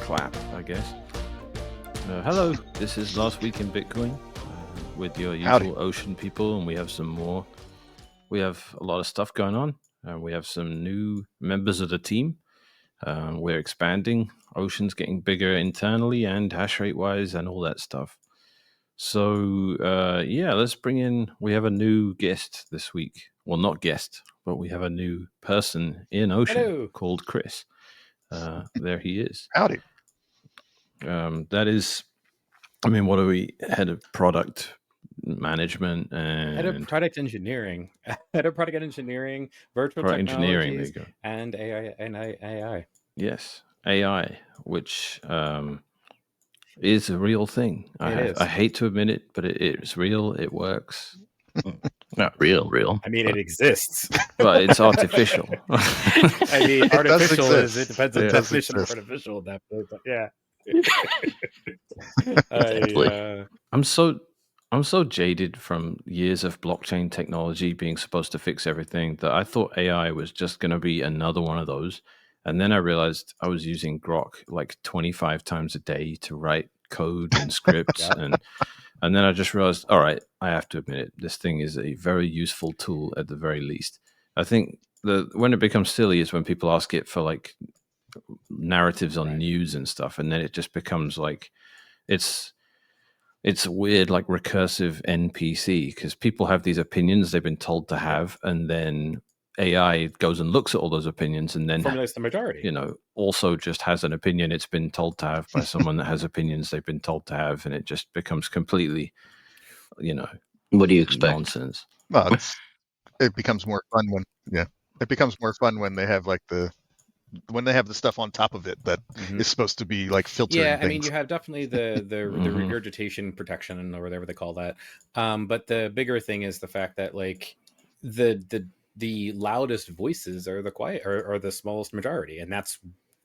clap, I guess. Hello, this is Last Week in Bitcoin with your Howdy. usual Ocean people, and we have some more. We have a lot of stuff going on. We have some new members of the team. We're expanding. Ocean's getting bigger internally and hash rate wise and all that stuff. So, let's bring in. We have a new guest this week. Well, not guest, but we have a new person in Ocean Hello. called Chris. There he is. Howdy. That is, I mean, what are we? Head of product management and Head of product engineering, virtual product engineering. There technologies, you go. and AI. Yes, AI, which is a real thing. I hate to admit it, but it's real. It works. Not real. I mean, it exists, but it's artificial. I mean, artificial is. It depends on the definition of exist. artificial at that point. But yeah. I'm so jaded from years of blockchain technology being supposed to fix everything that I thought AI was just going to be another one of those. And then I realized I was using Grok like 25 times a day to write code and scripts. Yeah. And then I just realized, all right, I have to admit it. This thing is a very useful tool at the very least. I think when it becomes silly is when people ask it for like narratives on news and stuff. And then it just becomes like, it's weird, like recursive NPC, because people have these opinions they've been told to have, and then AI goes and looks at all those opinions and then formulates the majority. Also just has an opinion it's been told to have by someone that has opinions they've been told to have, and it just becomes completely, what do you expect? Nonsense. Well, it becomes more fun when they have like the stuff on top of it that is supposed to be like filtering things. I mean, you have definitely the regurgitation protection or whatever they call that. But the bigger thing is the fact that like the loudest voices are the quiet or the smallest majority, and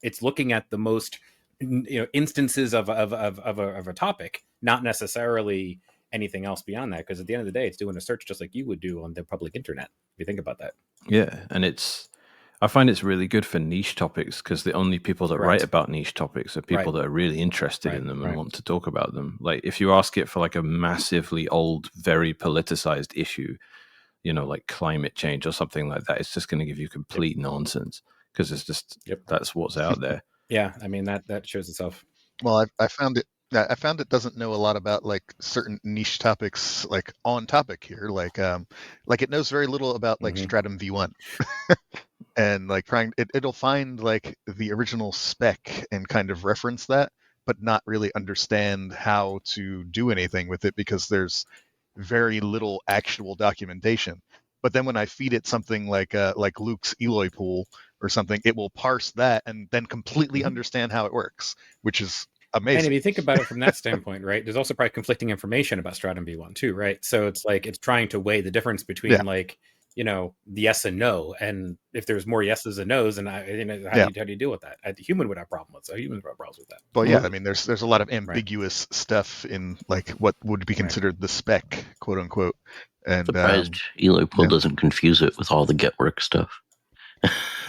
it's looking at the most instances of a topic, not necessarily anything else beyond that. Because at the end of the day, it's doing a search just like you would do on the public internet. If you think about that. Yeah, and I find it's really good for niche topics, because the only people that write about niche topics are people that are really interested in them and want to talk about them. Like if you ask it for like a massively old, very politicized issue, like climate change or something like that, it's just going to give you complete nonsense, because it's just that's what's out there. Yeah, I mean that shows itself. Well, I found it doesn't know a lot about like certain niche topics, like on topic here, like it knows very little about like Stratum V1. And like it'll find like the original spec and kind of reference that, but not really understand how to do anything with it, because there's very little actual documentation. But then when I feed it something like Luke's Eloy pool or something, it will parse that and then completely understand how it works, which is amazing. And if you think about it from that standpoint, right, there's also probably conflicting information about Stratum V1 too, right? So it's like it's trying to weigh the difference between like the yes and no, and if there's more yeses and nos, and how do you deal with that? A human would have problems with that. Well, yeah, I mean, there's a lot of ambiguous stuff in like what would be considered the spec, quote unquote. And surprised Eloy pool doesn't confuse it with all the get work stuff.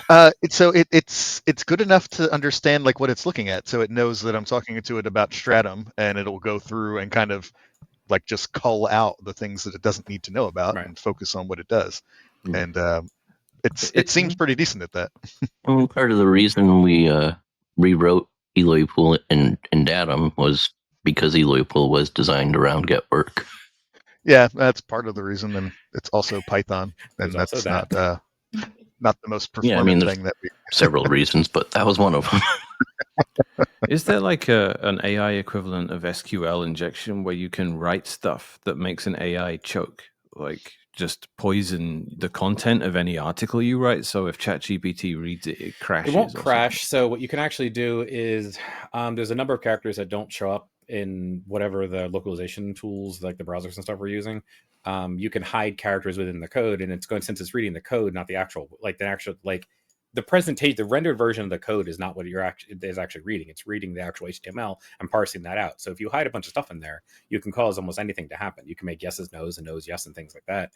It's good enough to understand like what it's looking at, so it knows that I'm talking to it about Stratum, and it'll go through and kind of like just cull out the things that it doesn't need to know about and focus on what it does. And it seems pretty decent at that. Well, part of the reason we rewrote Eloy pool in DATUM was because Eloy pool was designed around get work. Yeah, that's part of the reason, and it's also Python, and that's not the most performant thing that we. Several reasons, but that was one of them. Is there like an AI equivalent of SQL injection where you can write stuff that makes an AI choke, like just poison the content of any article you write? So if ChatGPT reads it, it crashes. It won't crash. So what you can actually do is there's a number of characters that don't show up in whatever the localization tools, like the browsers and stuff we're using. You can hide characters within the code, and it's going, since it's reading the code, not the actual presentation, the rendered version of the code is not what you're actually reading. It's reading the actual HTML and parsing that out. So if you hide a bunch of stuff in there, you can cause almost anything to happen. You can make yeses no's and no's yes and things like that.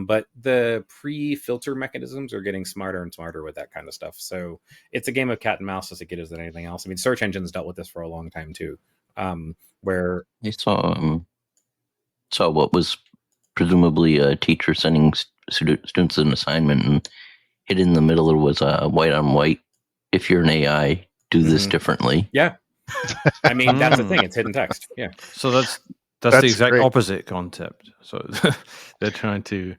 But the pre-filter mechanisms are getting smarter and smarter with that kind of stuff. So it's a game of cat and mouse as it is than anything else. I mean, search engines dealt with this for a long time too, where I saw what was presumably a teacher sending students an assignment, and hit in the middle was white on white. If you're an AI, do this differently. Yeah. I mean, that's the thing. It's hidden text. Yeah. So that's the exact great. opposite concept. So they're trying to.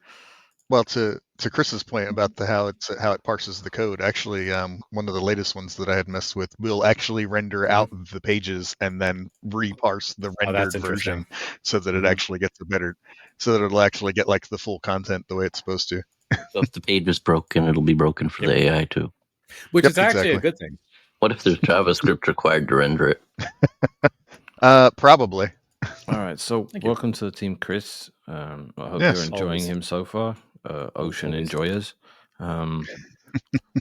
Well, to Chris's point about how it parses the code, actually, one of the latest ones that I had messed with will actually render out the pages and then reparse the rendered version so that it actually gets so that it'll actually get like the full content the way it's supposed to. So if the page is broken, it'll be broken for the AI too. Which is actually a good thing. What if there's JavaScript required to render it? Probably. All right, so welcome to the team, Chris. I hope you're enjoying him so far, ocean enjoyers.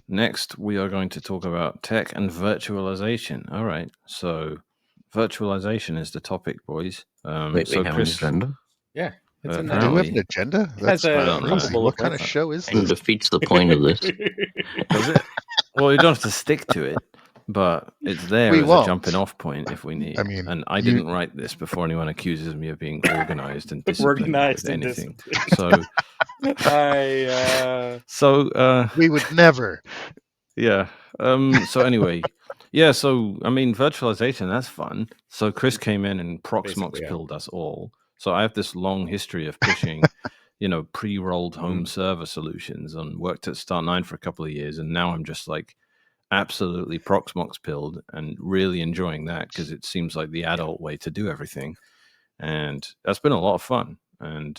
Next, we are going to talk about tech and virtualization. All right, so virtualization is the topic, boys. Wait, so we have Chris, an agenda? Yeah. Do we have an agenda? That's crazy. What kind of show is It this? defeats the point of this. Does it? Well, you don't have to stick to it, but it's there as a jumping off point if we need. I mean, and I didn't write this before anyone accuses me of being organized and disciplined with anything. So, we would never. Yeah. So anyway, yeah. So I mean, virtualization, that's fun. So Chris came in and Proxmox pilled us all. So I have this long history of pushing, pre-rolled home server solutions, and worked at Start9 for a couple of years, and now I'm just like absolutely Proxmox pilled and really enjoying that because it seems like the adult way to do everything, and that's been a lot of fun. And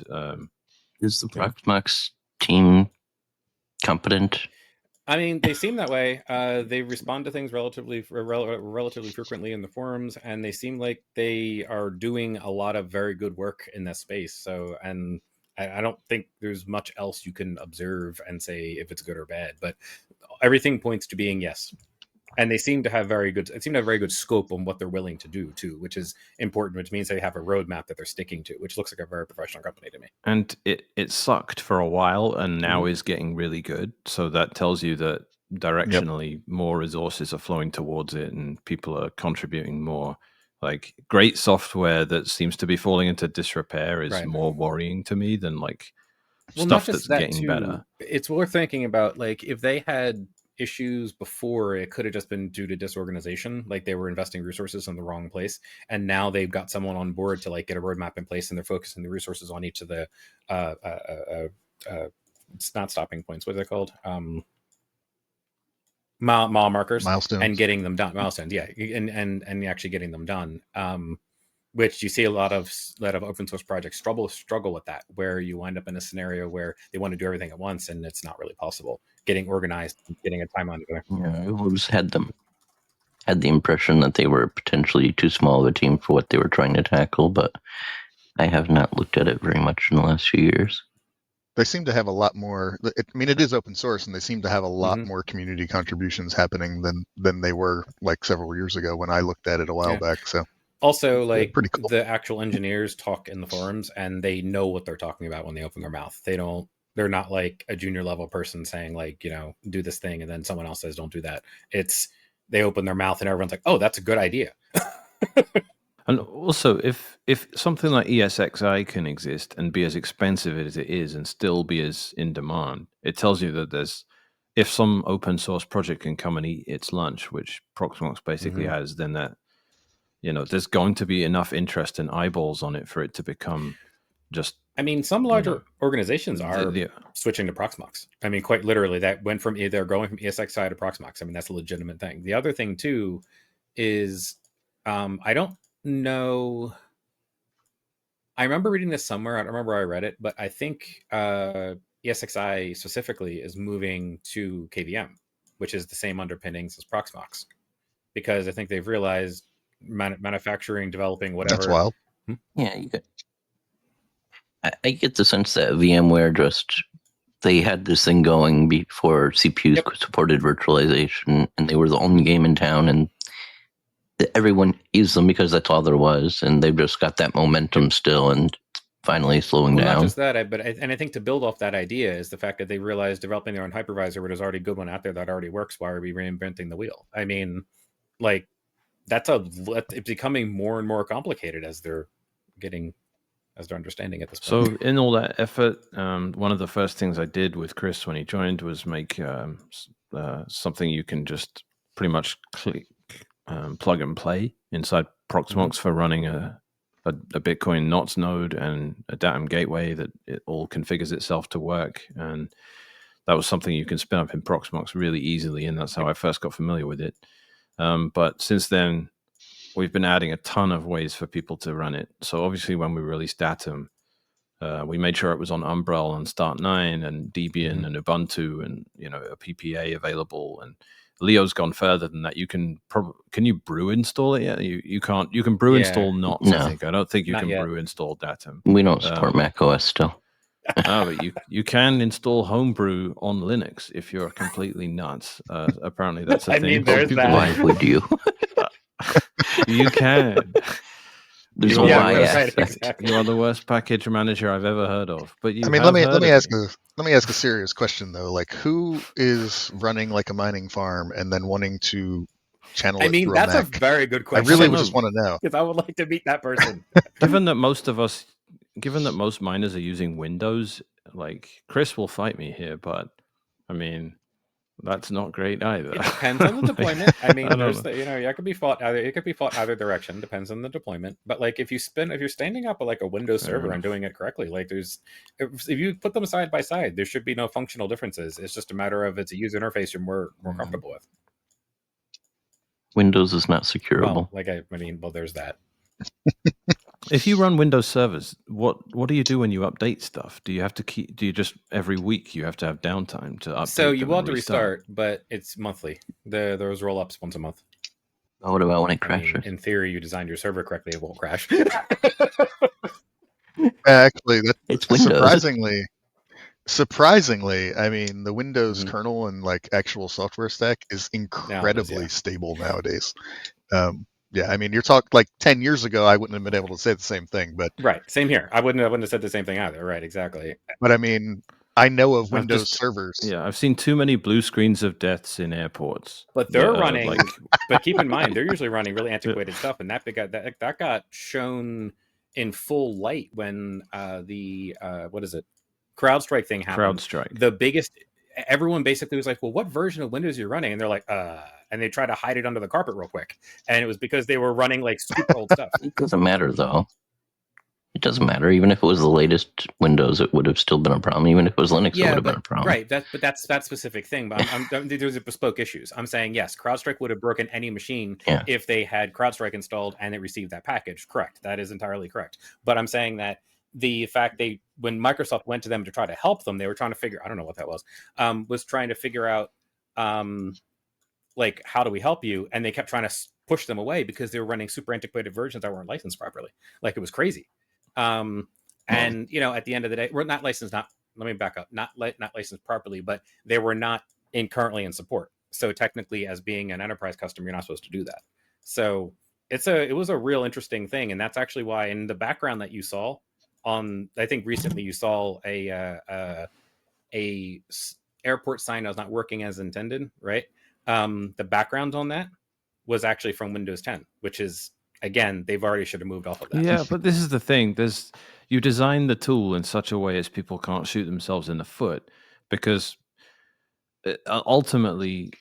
is the Proxmox team competent? I mean, they seem that way. They respond to things relatively frequently in the forums, and they seem like they are doing a lot of very good work in this space. So, and I don't think there's much else you can observe and say if it's good or bad, but everything points to being yes. And they seem to have very good scope on what they're willing to do too, which is important, which means they have a roadmap that they're sticking to, which looks like a very professional company to me. And it sucked for a while and now is getting really good. So that tells you that directionally more resources are flowing towards it and people are contributing more. Like great software that seems to be falling into disrepair is more worrying to me than like stuff that's getting better. It's worth thinking about, like, if they had issues before, it could have just been due to disorganization, like they were investing resources in the wrong place, and now they've got someone on board to like get a roadmap in place, and they're focusing the resources on each of the it's not stopping points, what are they called, mile markers, milestones, and getting them done. Milestones, and actually getting them done, which you see a lot of open source projects struggle with that, where you wind up in a scenario where they want to do everything at once and it's not really possible. Getting organized, getting a timeline together. Yeah, I always had the impression that they were potentially too small of a team for what they were trying to tackle, but I have not looked at it very much in the last few years. They seem to have a lot more. I mean, it is open source, and they seem to have a lot more community contributions happening than they were like several years ago when I looked at it a while back. So also, like, pretty cool. The actual engineers talk in the forums, and they know what they're talking about when they open their mouth. They're not like a junior level person saying like, do this thing, and then someone else says don't do that. It's they open their mouth and everyone's like, oh, that's a good idea. And also, if something like ESXi can exist and be as expensive as it is and still be as in demand, it tells you that if some open source project can come and eat its lunch, which Proxmox basically has, then that, there's going to be enough interest and eyeballs on it for it to become just. I mean, some larger organizations are switching to Proxmox. I mean, quite literally, that went from they're going from ESXi to Proxmox. I mean, that's a legitimate thing. The other thing too is, I don't know. I remember reading this somewhere. I don't remember where I read it, but I think ESXi specifically is moving to KVM, which is the same underpinnings as Proxmox, because I think they've realized manufacturing, developing, whatever. That's wild. Yeah, I get the sense that VMware just they had this thing going before CPUs supported virtualization, and they were the only game in town, and everyone used them because that's all there was, and they've just got that momentum still, and finally slowing down. Not just that, I think to build off that idea is the fact that they realized developing their own hypervisor where there's already a good one out there that already works. Why are we reinventing the wheel? I mean, like it's becoming more and more complicated as they're understanding at this point. So in all that effort, one of the first things I did with Chris when he joined was make something you can just pretty much click, plug and play inside Proxmox for running a Bitcoin NOTs node and a DATUM gateway that it all configures itself to work. And that was something you can spin up in Proxmox really easily, and that's how I first got familiar with it. But since then, we've been adding a ton of ways for people to run it. So obviously when we released DATUM, we made sure it was on Umbrel and Start9 and Debian and Ubuntu and, a PPA available. And Leo's gone further than that. Can you brew install it yet? You can't. You can brew install NOTs, No. I think. I don't think you Not can yet. brew install DATUM. We don't support Mac OS still. But you can install Homebrew on Linux if you're completely nuts. Apparently that's a thing. I mean, there's that. Why would you? You can. There's You a are why the worst- aspect. exactly. You are the worst package manager I've ever heard of. But I mean, let me ask a serious question though. Like, who is running like a mining farm and then wanting to channel it through that's a a Mac? very good I question. really would just want to know. because I would like to meet that person. Given that most miners are using Windows, like Chris will fight me here, but I mean, that's not great either. It depends on the deployment. I mean, I don't there's know. it could be fought either. It could be fought either direction. Depends on the deployment. But like, if you're standing up like a Windows Fair server enough. and doing it correctly, like if you put them side by side, there should be no functional differences. It's just a matter of it's a user interface you're more comfortable with. Windows is not secureable. Well, there's that. If you run Windows servers, what do you do when you update stuff? Do you have to do you just every week you have to have downtime to update? So you them will and have to restart, but it's monthly. Those roll ups once a month. What about when it I mean, crashes? in theory, you designed your server correctly, it won't crash. Actually, It's Windows. Surprisingly, I mean, the Windows kernel and like actual software stack is incredibly stable nowadays. Yeah, I mean, you're talking like 10 years ago, I wouldn't have been able to say the same thing, but right, same here. I wouldn't have said the same thing either. Right, exactly. But I mean, I know of Windows servers. Yeah, I've seen too many blue screens of deaths in airports. But they're running. But keep in mind, they're usually running really antiquated stuff, and that got shown in full light when the CrowdStrike thing happened. CrowdStrike. The biggest. Everyone basically was like, "Well, what version of Windows are you running?" And they're like, and they try to hide it under the carpet real quick. And it was because they were running like super old stuff. It doesn't matter though. It doesn't matter. Even if it was the latest Windows, it would have still been a problem. Even if it was Linux, it would have been a problem. Right. That's that specific thing. But there's bespoke issues. I'm saying yes, CrowdStrike would have broken any machine if they had CrowdStrike installed and it received that package. Correct. That is entirely correct. But I'm saying that the fact when Microsoft went to them to try to help them, they were trying to figure, I don't know what that was trying to figure out, like, how do we help you? And they kept trying to push them away because they were running super antiquated versions that weren't licensed properly. Like, it was crazy. And at the end of the day, we're not licensed. Let me back up. Not licensed properly, but they were not currently in support. So technically, as being an enterprise customer, you're not supposed to do that. So it was a real interesting thing, and that's actually why in the background that you saw I think recently you saw a airport sign that was not working as intended, right? The background on that was actually from Windows 10, which is, again, they've already should have moved off of that. Yeah, but this is the thing. You design the tool in such a way as people can't shoot themselves in the foot, because ultimately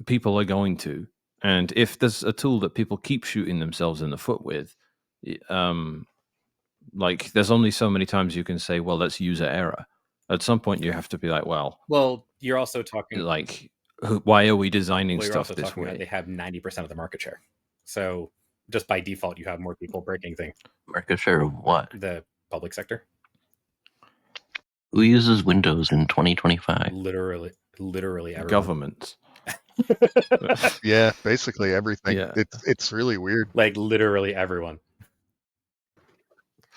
people are going to. And if there's a tool that people keep shooting themselves in the foot with, like, there's only so many times you can say, well, that's user error. At some point you have to be like, well, you're also talking like, why are we designing stuff this way? They have 90% of the market share. So just by default, you have more people breaking things. Market share of what? The public sector. Who uses Windows in 2025? Literally everyone. Governments. Yeah, basically everything. Yeah. It's really weird. Like, literally everyone.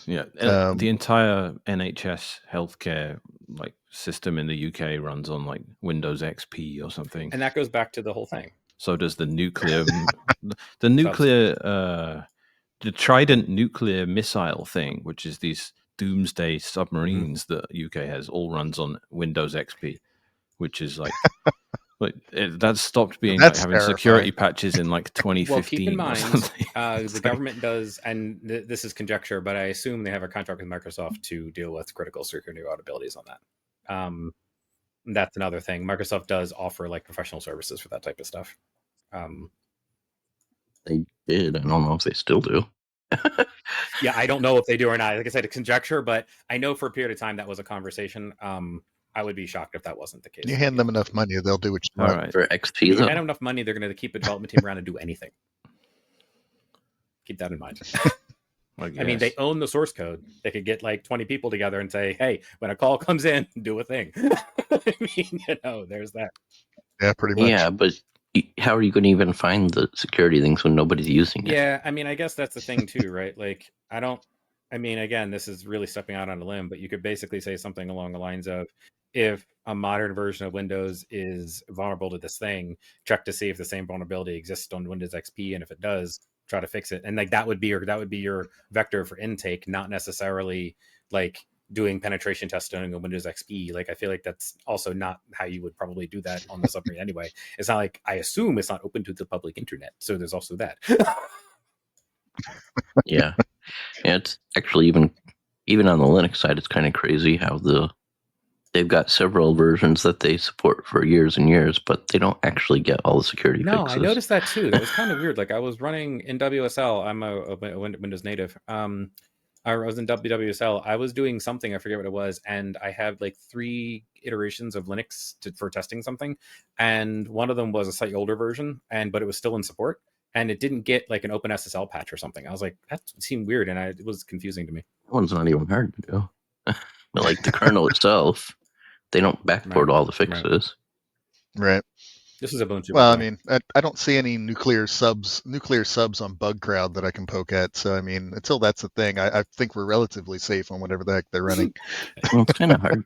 Yeah, the entire NHS healthcare like system in the UK runs on like Windows XP or something. And that goes back to the whole thing. So does the nuclear, the Trident nuclear missile thing, which is these doomsday submarines that UK has, all runs on Windows XP, which is like, that's stopped being like having security patches in like 2015. Well, keep in mind, or something. The government does, and this is conjecture, but I assume they have a contract with Microsoft to deal with critical security vulnerabilities on that. That's another thing. Microsoft does offer like professional services for that type of stuff. They did. I don't know if they still do. Yeah, I don't know if they do or not. Like I said, it's conjecture, but I know for a period of time that was a conversation. I would be shocked if that wasn't the case. You hand them enough money, they'll do what you want. All right. For XP, You though, hand them enough money, they're going to keep a development team around and do anything. Keep that in mind. I mean, they own the source code. They could get like 20 people together and say, hey, when a call comes in, do a thing. I mean, there's that. Yeah, pretty much. Yeah, but how are you going to even find the security things when nobody's using it? Yeah, I mean, I guess that's the thing too, right? Like, again, this is really stepping out on a limb, but you could basically say something along the lines of, if a modern version of Windows is vulnerable to this thing, check to see if the same vulnerability exists on Windows XP, and if it does, try to fix it. And like that would be your vector for intake, not necessarily like doing penetration testing on Windows XP. Like I feel like that's also not how you would probably do that on the submarine anyway. It's not like, I assume it's not open to the public internet, so there's also that. Yeah, it's actually even on the Linux side, it's kind of crazy how they've got several versions that they support for years and years, but they don't actually get all the security No, fixes. I noticed that too. That was kind of weird. Like I was running in WSL. I'm a Windows native. I was in WWSL. I was doing something, I forget what it was, and I had like 3 iterations of Linux for testing something, and one of them was a slightly older version, but it was still in support, and it didn't get like an OpenSSL patch or something. I was like, that seemed weird, and it was confusing to me. That one's not even hard to do. But like the kernel itself, they don't backport all the fixes. Right. This is Ubuntu. Well, I mean, I don't see any nuclear subs on Bug Crowd that I can poke at. So, I mean, until that's a thing, I think we're relatively safe on whatever the heck they're running. Well, it's kind of hard.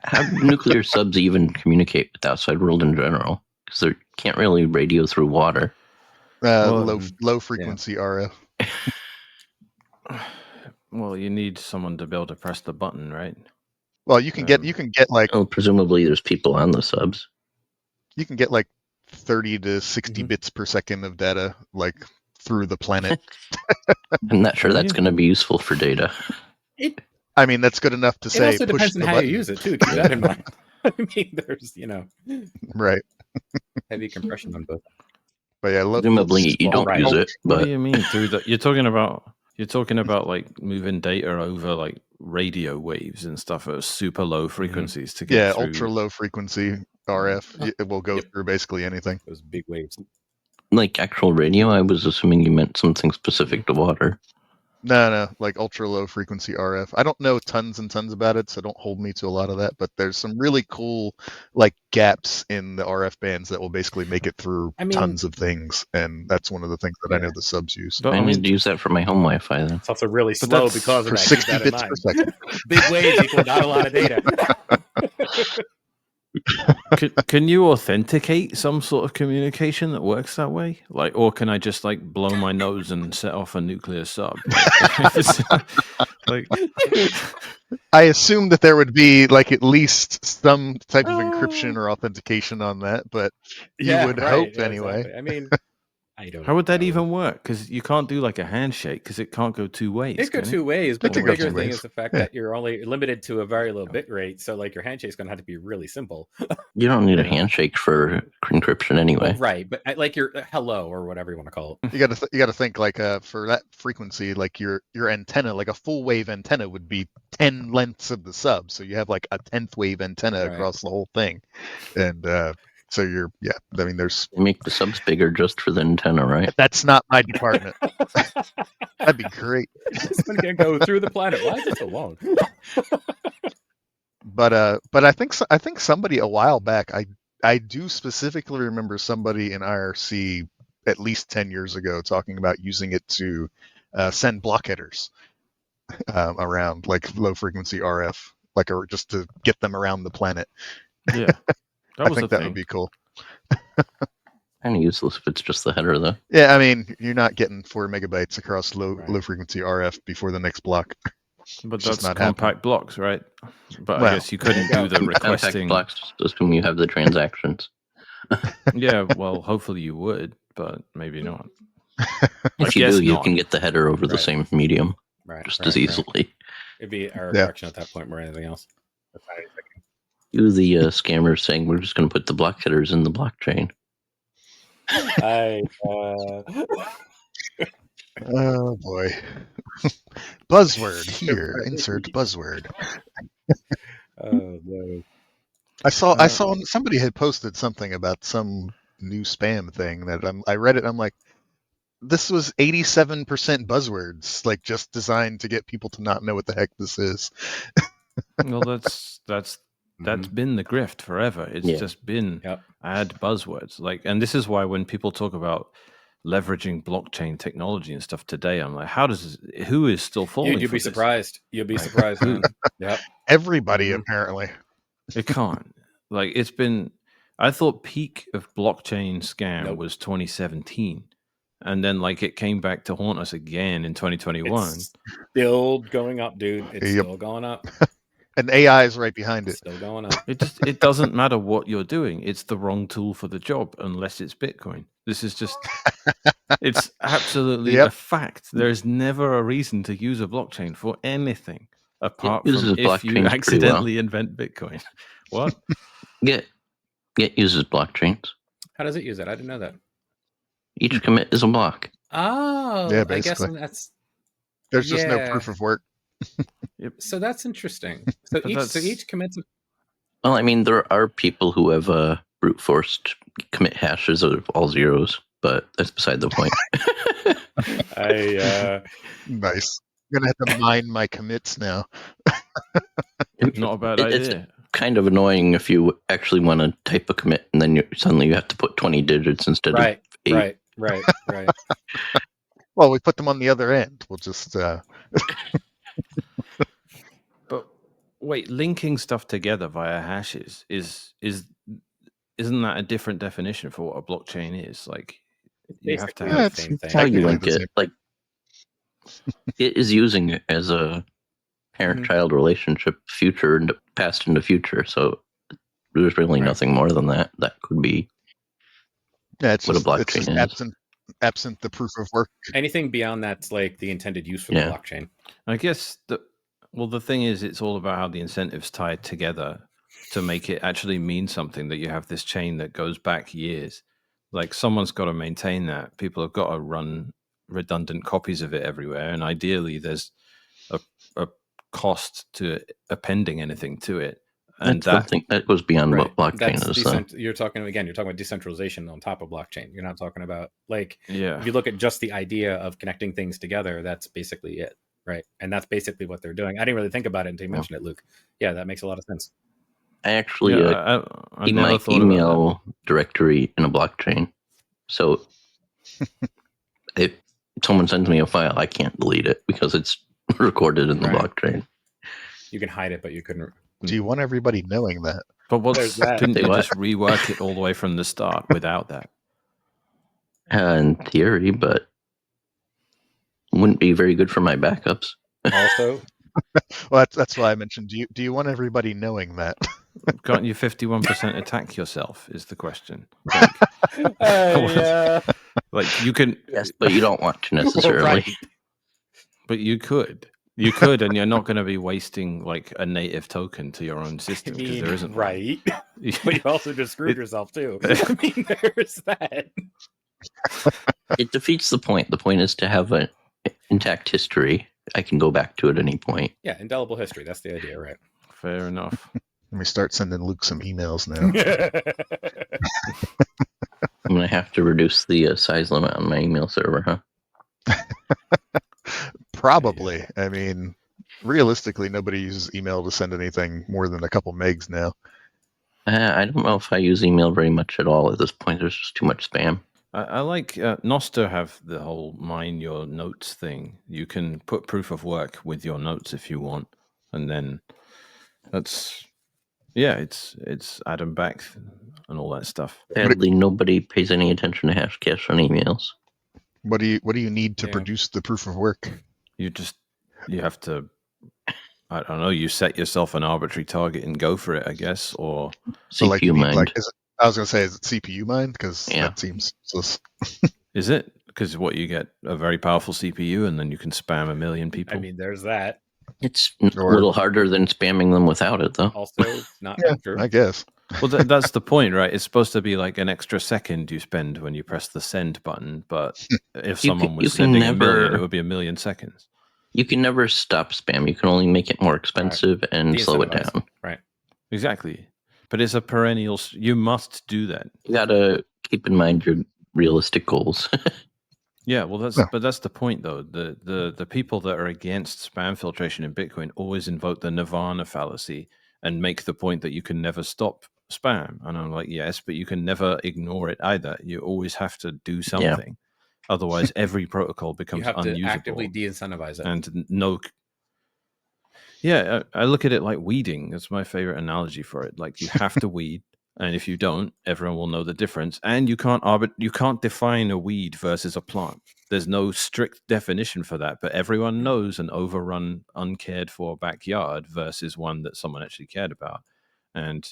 How do nuclear subs even communicate with the outside world in general? Because they can't really radio through water. Low frequency RF. Well, you need someone to be able to press the button, right? Well, you can get like, presumably there's people on the subs. You can get like 30 to 60 bits per second of data, like through the planet. I'm not sure that's going to be useful for data. I mean, that's good enough to say. It also depends on how you use it too. Keep that in mind. I mean, there's right, heavy compression on both. But yeah, presumably you don't use it. What do you mean through the? You're talking about like moving data over like radio waves and stuff at super low frequencies to get through. Ultra low frequency RF. It will go through basically anything. Those big waves. Like actual radio, I was assuming you meant something specific to water. No, like ultra low frequency RF. I don't know tons and tons about it, so don't hold me to a lot of that. But there's some really cool like gaps in the RF bands that will basically make it through tons of things, and that's one of the things that I know the subs use. But I need to use that for my home Wi-Fi then. It's also really slow because of for that. 60 bits per second. Big waves equal not a lot of data. Can you authenticate some sort of communication that works that way? Like, or can I just like blow my nose and set off a nuclear sub? Like, I assume that there would be like at least some type of encryption or authentication on that, but you would hope anyway. Exactly. I mean, I don't. How would that even work? Because you can't do like a handshake because it can't go 2 ways. It goes 2 ways, but the can go bigger 2 thing ways. is the fact that you're only limited to a very low bit rate. So like your handshake's going to have to be really simple. You don't need a handshake for encryption anyway. Well, right, but like your hello or whatever you want to call it. You got to think like for that frequency, like your antenna, like a full wave antenna would be 10 lengths of the sub, so you have like a 10th wave antenna across the whole thing, and so I mean, there's They make the subs bigger just for the antenna, right? That's not my department. That'd be great. This one can go through the planet. Why is it so long? But I think somebody a while back, I do specifically remember somebody in IRC at least 10 years ago talking about using it to send block headers around like low frequency RF. like, or just to get them around the planet. Yeah, I think that would be cool. Kind of useless if it's just the header, though. Yeah, I mean, you're not getting 4 megabytes across low frequency RF before the next block. But It's just that's not compact happening. blocks, right? But Well, I guess you couldn't do the requesting. Unpack blocks assume you have the transactions. Yeah, well, hopefully you would, but maybe not. If you do, you can get the header over the same medium just as easily. It'd be error correction at that point more than anything else. You, the scammers, saying we're just going to put the block headers in the blockchain. Oh boy. Buzzword here. Insert buzzword. Oh no. I saw somebody had posted something about some new spam thing that I read it. I'm like, this was 87% buzzwords, like just designed to get people to not know what the heck this is. Well, that's been the grift forever. It's just been add buzzwords, like, and this is why when people talk about leveraging blockchain technology and stuff today, I'm like, who is still falling? You'd be surprised. You'll be surprised. Yep. Everybody apparently. It can't. Like, it's been. I thought peak of blockchain scam was 2017. And then, like, it came back to haunt us again in 2021. It's still going up, dude. It's still going up. And AI is right behind it. Still going up. It doesn't matter what you're doing. It's the wrong tool for the job unless it's Bitcoin. This is just, it's absolutely a fact. There is never a reason to use a blockchain for anything apart from if you accidentally invent Bitcoin. What? Git uses blockchains. How does it use it? I didn't know that. Each commit is a block. Oh, yeah, basically. I guess there's just no proof of work. So that's interesting. So each commits. Well, I mean, there are people who have brute forced commit hashes of all zeros, but that's beside the point. Nice. I'm gonna have to mine my commits now. Not a bad idea. It's kind of annoying if you actually want to type a commit and then suddenly you have to put 20 digits instead of 8. Right. Well, we put them on the other end. We'll just. But wait, linking stuff together via hashes isn't that a different definition for what a blockchain is? Like, you have to have the same thing. How you link it? Like, it is using it as a parent-child relationship, future and past into future. So there's really nothing more than that. That could be. Yeah, it's what just, a blockchain is. Absent the proof of work. Anything beyond that's like the intended use for the blockchain. I guess the thing is, it's all about how the incentives tied together to make it actually mean something, that you have this chain that goes back years. Like, someone's got to maintain that. People have got to run redundant copies of it everywhere. And ideally there's a cost to appending anything to it. And that goes beyond what blockchain is. You're talking about decentralization on top of blockchain. You're not talking about, like, if you look at just the idea of connecting things together, that's basically it, right? And that's basically what they're doing. I didn't really think about it until you mentioned it, Luke. Yeah, that makes a lot of sense. I actually keep my email directory in a blockchain. So if someone sends me a file, I can't delete it because it's recorded in the blockchain. You can hide it, but you couldn't. Do you want everybody knowing that? But couldn't you just rework it all the way from the start without that? In theory, but wouldn't be very good for my backups. Also, well, that's why I mentioned. Do you want everybody knowing that? Can't you 51% attack yourself? Is the question. Like, you can. Yes, but you don't want to necessarily. But you could. You could, and you're not going to be wasting like a native token to your own system because there isn't. Right. But you also just screwed yourself too. I mean, there's that. It defeats the point. The point is to have an intact history. I can go back to it at any point. Yeah, indelible history. That's the idea, right? Fair enough. Let me start sending Luke some emails now. I'm going to have to reduce the size limit on my email server, huh? Probably. I mean, realistically, nobody uses email to send anything more than a couple megs now. I don't know if I use email very much at all at this point. There's just too much spam. I like Noster have the whole mine your notes thing. You can put proof of work with your notes if you want, and then it's Atom backed and all that stuff. Sadly, nobody pays any attention to hash cache on emails. What do you need to Yeah. produce the proof of work? You have to, I don't know, you set yourself an arbitrary target and go for it, I guess, or So like CPU you need mined. I was gonna say, is it CPU mined? Because Yeah. that seems useless. is it? Because what, you get a very powerful CPU and then you can spam a million people. I mean, there's that. It's a little harder than spamming them without it, though. Also, not Yeah, true. I guess. Well, that's the point, right? It's supposed to be like an extra second you spend when you press the send button, but if someone was sending a million, it would be a million seconds. You can never stop spam. You can only make it more expensive and slow it down. Right. Exactly. But it's a perennial. You must do that. You gotta keep in mind your realistic goals. Yeah, well, that's the point, though. The people that are against spam filtration in Bitcoin always invoke the Nirvana fallacy and make the point that you can never stop spam. And I'm like, yes, but you can never ignore it either. You always have to do something. Yeah. Otherwise, every protocol becomes unusable. You have to actively de-incentivize it. And no... Yeah, I look at it like weeding. That's my favorite analogy for it. Like, you have to weed. And if you don't, everyone will know the difference. And you can't define a weed versus a plant. There's no strict definition for that. But everyone knows an overrun, uncared for backyard versus one that someone actually cared about. And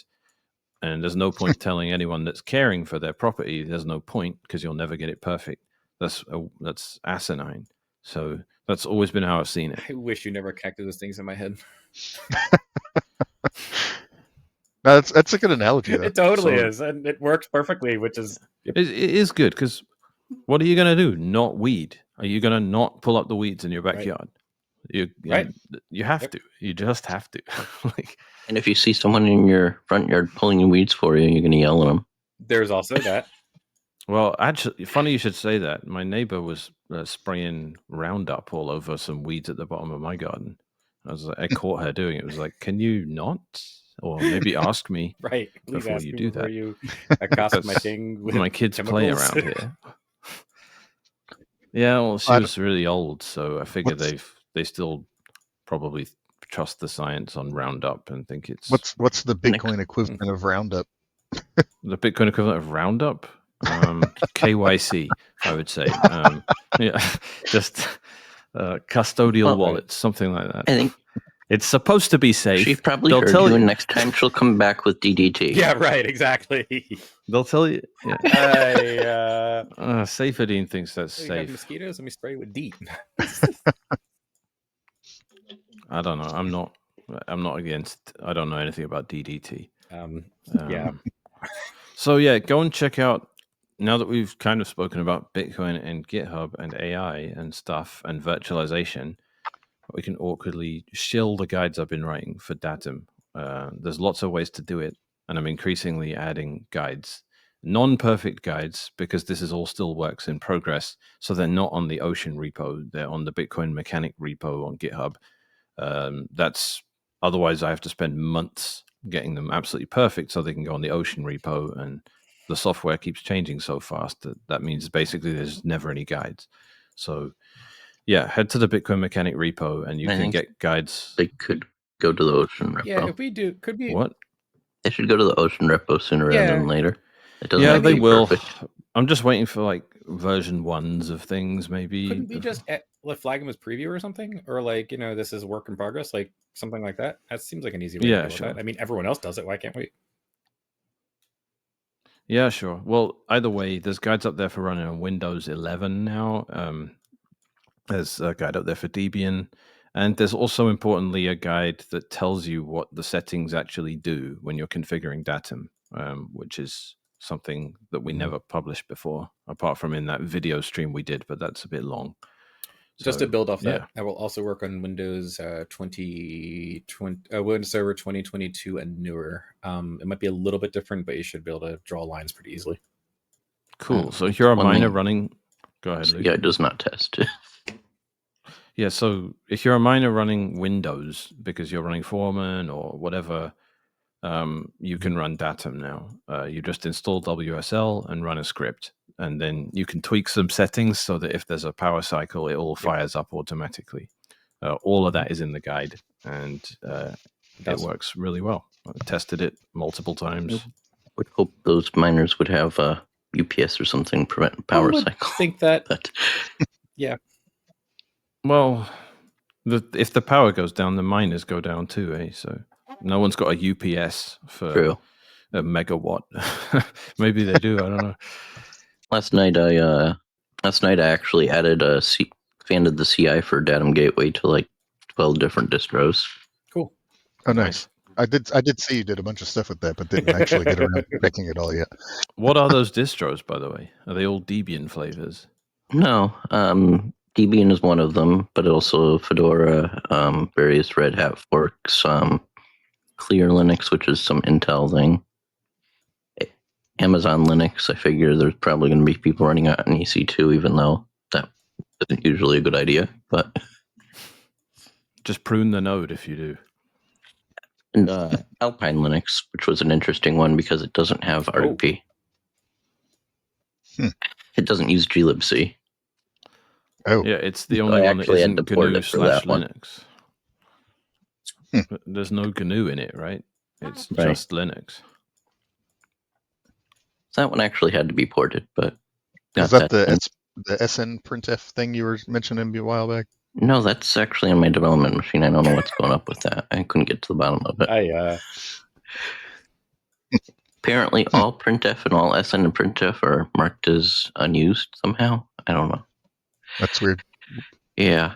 there's no point telling anyone that's caring for their property. There's no point, because you'll never get it perfect. That's asinine. So that's always been how I've seen it. I wish you never connected those things in my head. No, that's a good analogy, though. It totally is, and it works perfectly, which is... It is good, because what are you going to do? Not weed? Are you going to not pull up the weeds in your backyard? Right. You have to. You just have to. And if you see someone in your front yard pulling weeds for you, you're going to yell at them. There's also that. Well, actually, funny you should say that. My neighbor was spraying Roundup all over some weeds at the bottom of my garden. I caught her doing it. It was like, can you not? Or maybe ask me right. Please before ask you me do before that. You accost my thing with my kids chemicals. Play around here. Yeah, well, she was really old, so I figured they still probably trust the science on Roundup and think it's... What's the Bitcoin equivalent of Roundup? The Bitcoin equivalent of Roundup? KYC, I would say. Yeah, just custodial wallets, something like that. I think it's supposed to be safe. She probably heard you, and next time she'll come back with DDT. Yeah, right, exactly. They'll tell you. Yeah. Safedine thinks that's safe. You have mosquitoes? Let me spray with DEET. I don't know. I'm not against. I don't know anything about DDT. Yeah. So yeah, go and check out. Now that we've kind of spoken about Bitcoin and GitHub and AI and stuff and virtualization, we can awkwardly shill the guides I've been writing for Datum. There's lots of ways to do it, and I'm increasingly adding guides. Non-perfect guides, because this is all still works in progress, so they're not on the OCAEN repo. They're on the Bitcoin Mechanic repo on GitHub. Otherwise I have to spend months getting them absolutely perfect so they can go on the OCAEN repo, and the software keeps changing so fast that means basically there's never any guides. So yeah, head to the Bitcoin Mechanic repo and you can get guides. They could go to the OCAEN repo. Yeah, if we do, could we... What? They should go to the OCAEN repo sooner rather than later. It doesn't have to be will. Perfect. I'm just waiting for like version 1s of things, maybe. Couldn't we just flag them as preview or something? Or like, this is work in progress, like something like that? That seems like an easy way to go with that. I mean, everyone else does it. Why can't we? Yeah, sure. Well, either way, there's guides up there for running on Windows 11 now. There's a guide up there for Debian. And there's also, importantly, a guide that tells you what the settings actually do when you're configuring Datum, which is something that we never published before, apart from in that video stream we did, but that's a bit long. Just to build off that, I will also work on Windows 2020, Windows Server 2022 and newer. It might be a little bit different, but you should be able to draw lines pretty easily. Cool. So if you're a miner running... Go ahead, Luke. Yeah, it does not test. Yeah, so if you're a miner running Windows, because you're running Foreman or whatever, you can run Datum now. You just install WSL and run a script. And then you can tweak some settings so that if there's a power cycle, it all fires up automatically. All of that is in the guide. And it works really well. I tested it multiple times. Would hope those miners would have UPS or something prevent power cycle. I think that. But yeah. Well, if the power goes down, the miners go down too, eh? So no one's got a UPS for true. a megawatt. Maybe they do. I don't know. Last night I actually expanded the CI for Datum Gateway to like 12 different distros. Cool. Oh, nice. I did see you did a bunch of stuff with that, but didn't actually get around to making it all yet. What are those distros, by the way? Are they all Debian flavors? No, Debian is one of them, but also Fedora, various Red Hat forks, Clear Linux, which is some Intel thing. Amazon Linux, I figure there's probably going to be people running out on EC2, even though that isn't usually a good idea. But just prune the node if you do. And Alpine Linux, which was an interesting one because it doesn't have RDP. It doesn't use glibc. Oh, yeah, it's the only one that isn't GNU/Linux. There's no GNU in it, right? It's just Linux. That one actually had to be ported, but is that the SN printf thing you were mentioning a while back? No, that's actually on my development machine. I don't know what's going up with that. I couldn't get to the bottom of it. Apparently, all printf and all SN and printf are marked as unused somehow. I don't know. That's weird. Yeah.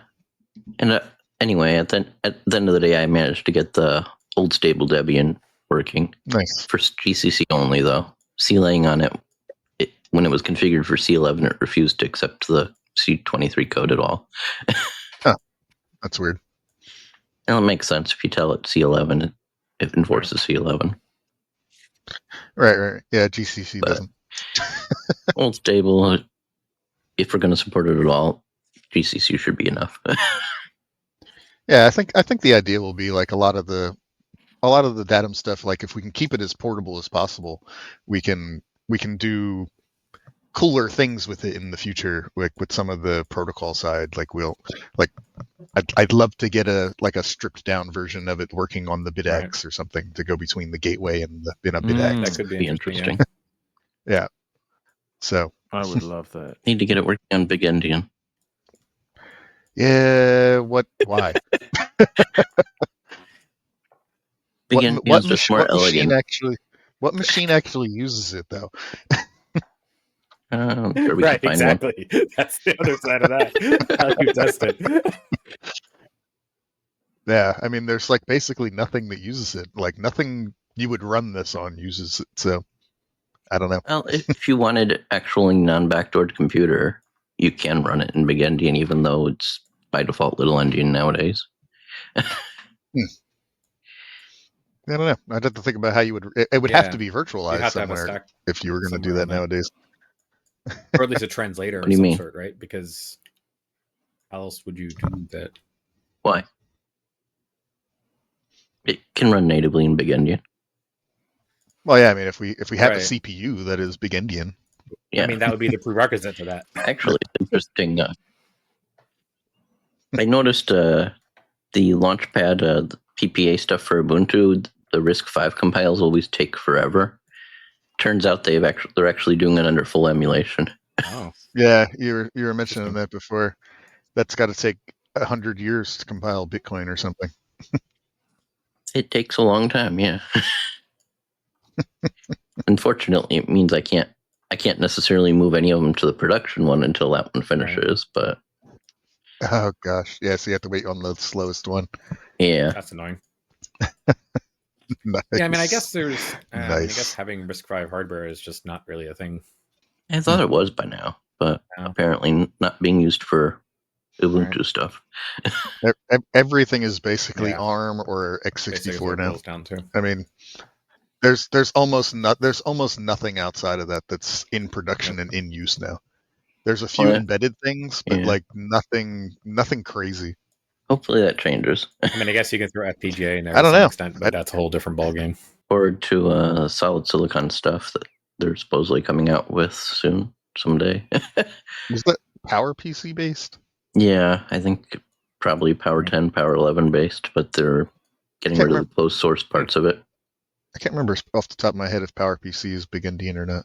And anyway, at the end of the day, I managed to get the old stable Debian working. Nice. For GCC only, though. C-laying on it, when it was configured for C11, it refused to accept the C23 code at all. That's weird. Well, it makes sense. If you tell it C11, it enforces C11. Right. Yeah, GCC doesn't. Old stable, if we're going to support it at all, GCC should be enough. Yeah, I think the idea will be like a lot of the Datum stuff. Like if we can keep it as portable as possible, we can do cooler things with it in the future, like with some of the protocol side. I'd love to get a stripped down version of it working on the BitX or something to go between the gateway and the BitX. That could be interesting. Yeah. So I would love that. Need to get it working on Big Endian. Yeah. What? Why? What What machine actually uses it though? Right, exactly. That's the other side of that. How you test it. Yeah, I mean, there's like basically nothing that uses it. Like nothing you would run this on uses it. So I don't know. Well, if you wanted actually non-backdoored computer, you can run it in Big Endian, even though it's by default Little Endian nowadays. I don't know. I'd have to think about how you would. It would have to be virtualized somewhere if you were going to do that nowadays. Or at least a translator of some sort, right? Because how else would you do that? Why? It can run natively in Big Endian. Well, yeah. I mean, if we have a CPU that is Big Endian, I mean that would be the prerequisite to that. Actually, it's interesting. I noticed the Launchpad, the PPA stuff for Ubuntu. The RISC-V compiles always take forever. Turns out they're actually doing it under full emulation. Oh, yeah. You were mentioning that before. That's got to take 100 years to compile Bitcoin or something. It takes a long time, yeah. Unfortunately, it means I can't necessarily move any of them to the production one until that one finishes. But oh gosh, yeah. So you have to wait on the slowest one. Yeah, that's annoying. Nice. Yeah, I mean, I guess there's. I guess having RISC-V hardware is just not really a thing. I thought it was by now, but apparently not being used for Ubuntu stuff. Everything is basically ARM or x64 now. Down to. I mean, there's almost nothing outside of that that's in production and in use now. There's a few embedded things, but like nothing crazy. Hopefully that changes. I mean, I guess you can throw FPGA in there to some extent, but that's a whole different ballgame. Forward to solid silicon stuff that they're supposedly coming out with soon, someday. Was that PowerPC based? Yeah, I think probably Power 10, Power 11 based, but they're getting rid of the closed source parts of it. I can't remember off the top of my head if PowerPC is big endian or not.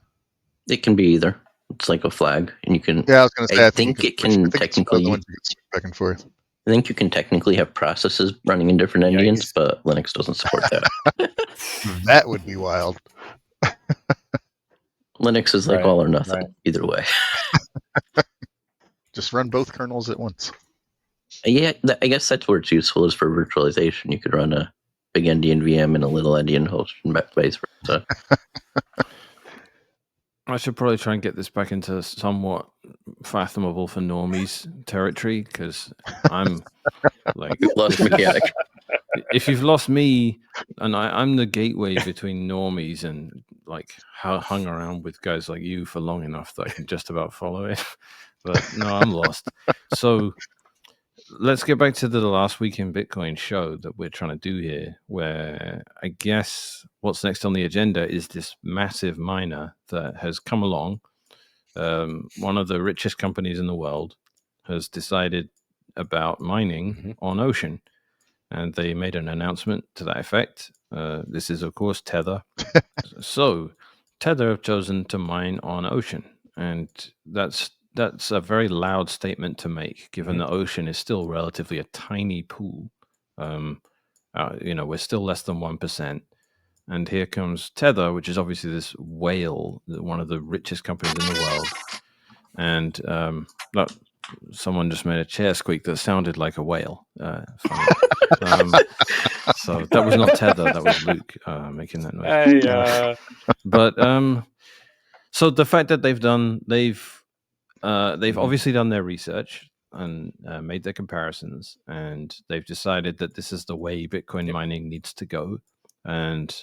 It can be either. It's like a flag, and you can. Yeah, I was going to say. I think it can technically. The ones you can switch back and forth. I think you can technically have processes running in different endians, but Linux doesn't support that. That would be wild. Linux is like all or nothing, either way. Just run both kernels at once. Yeah, I guess that's where it's useful, is for virtualization. You could run a big endian VM and a little endian host and vice versa. I should probably try and get this back into somewhat fathomable for normies territory, because I'm like lost mechanic. If you've lost me, and I'm the gateway between normies and like hung around with guys like you for long enough that I can just about follow it. But no, I'm lost. So let's get back to the last week in Bitcoin show that we're trying to do here, where I guess what's next on the agenda is this massive miner that has come along. One of the richest companies in the world has decided about mining on Ocean, and they made an announcement to that effect. This is, of course, Tether. So Tether have chosen to mine on Ocean, and that's a very loud statement to make, given that Ocean is still relatively a tiny pool. We're still less than 1%. And here comes Tether, which is obviously this whale, one of the richest companies in the world. And someone just made a chair squeak that sounded like a whale. Funny. So that was not Tether, that was Luke making that noise. So the fact that they've obviously done their research and made their comparisons, and they've decided that this is the way Bitcoin mining needs to go. And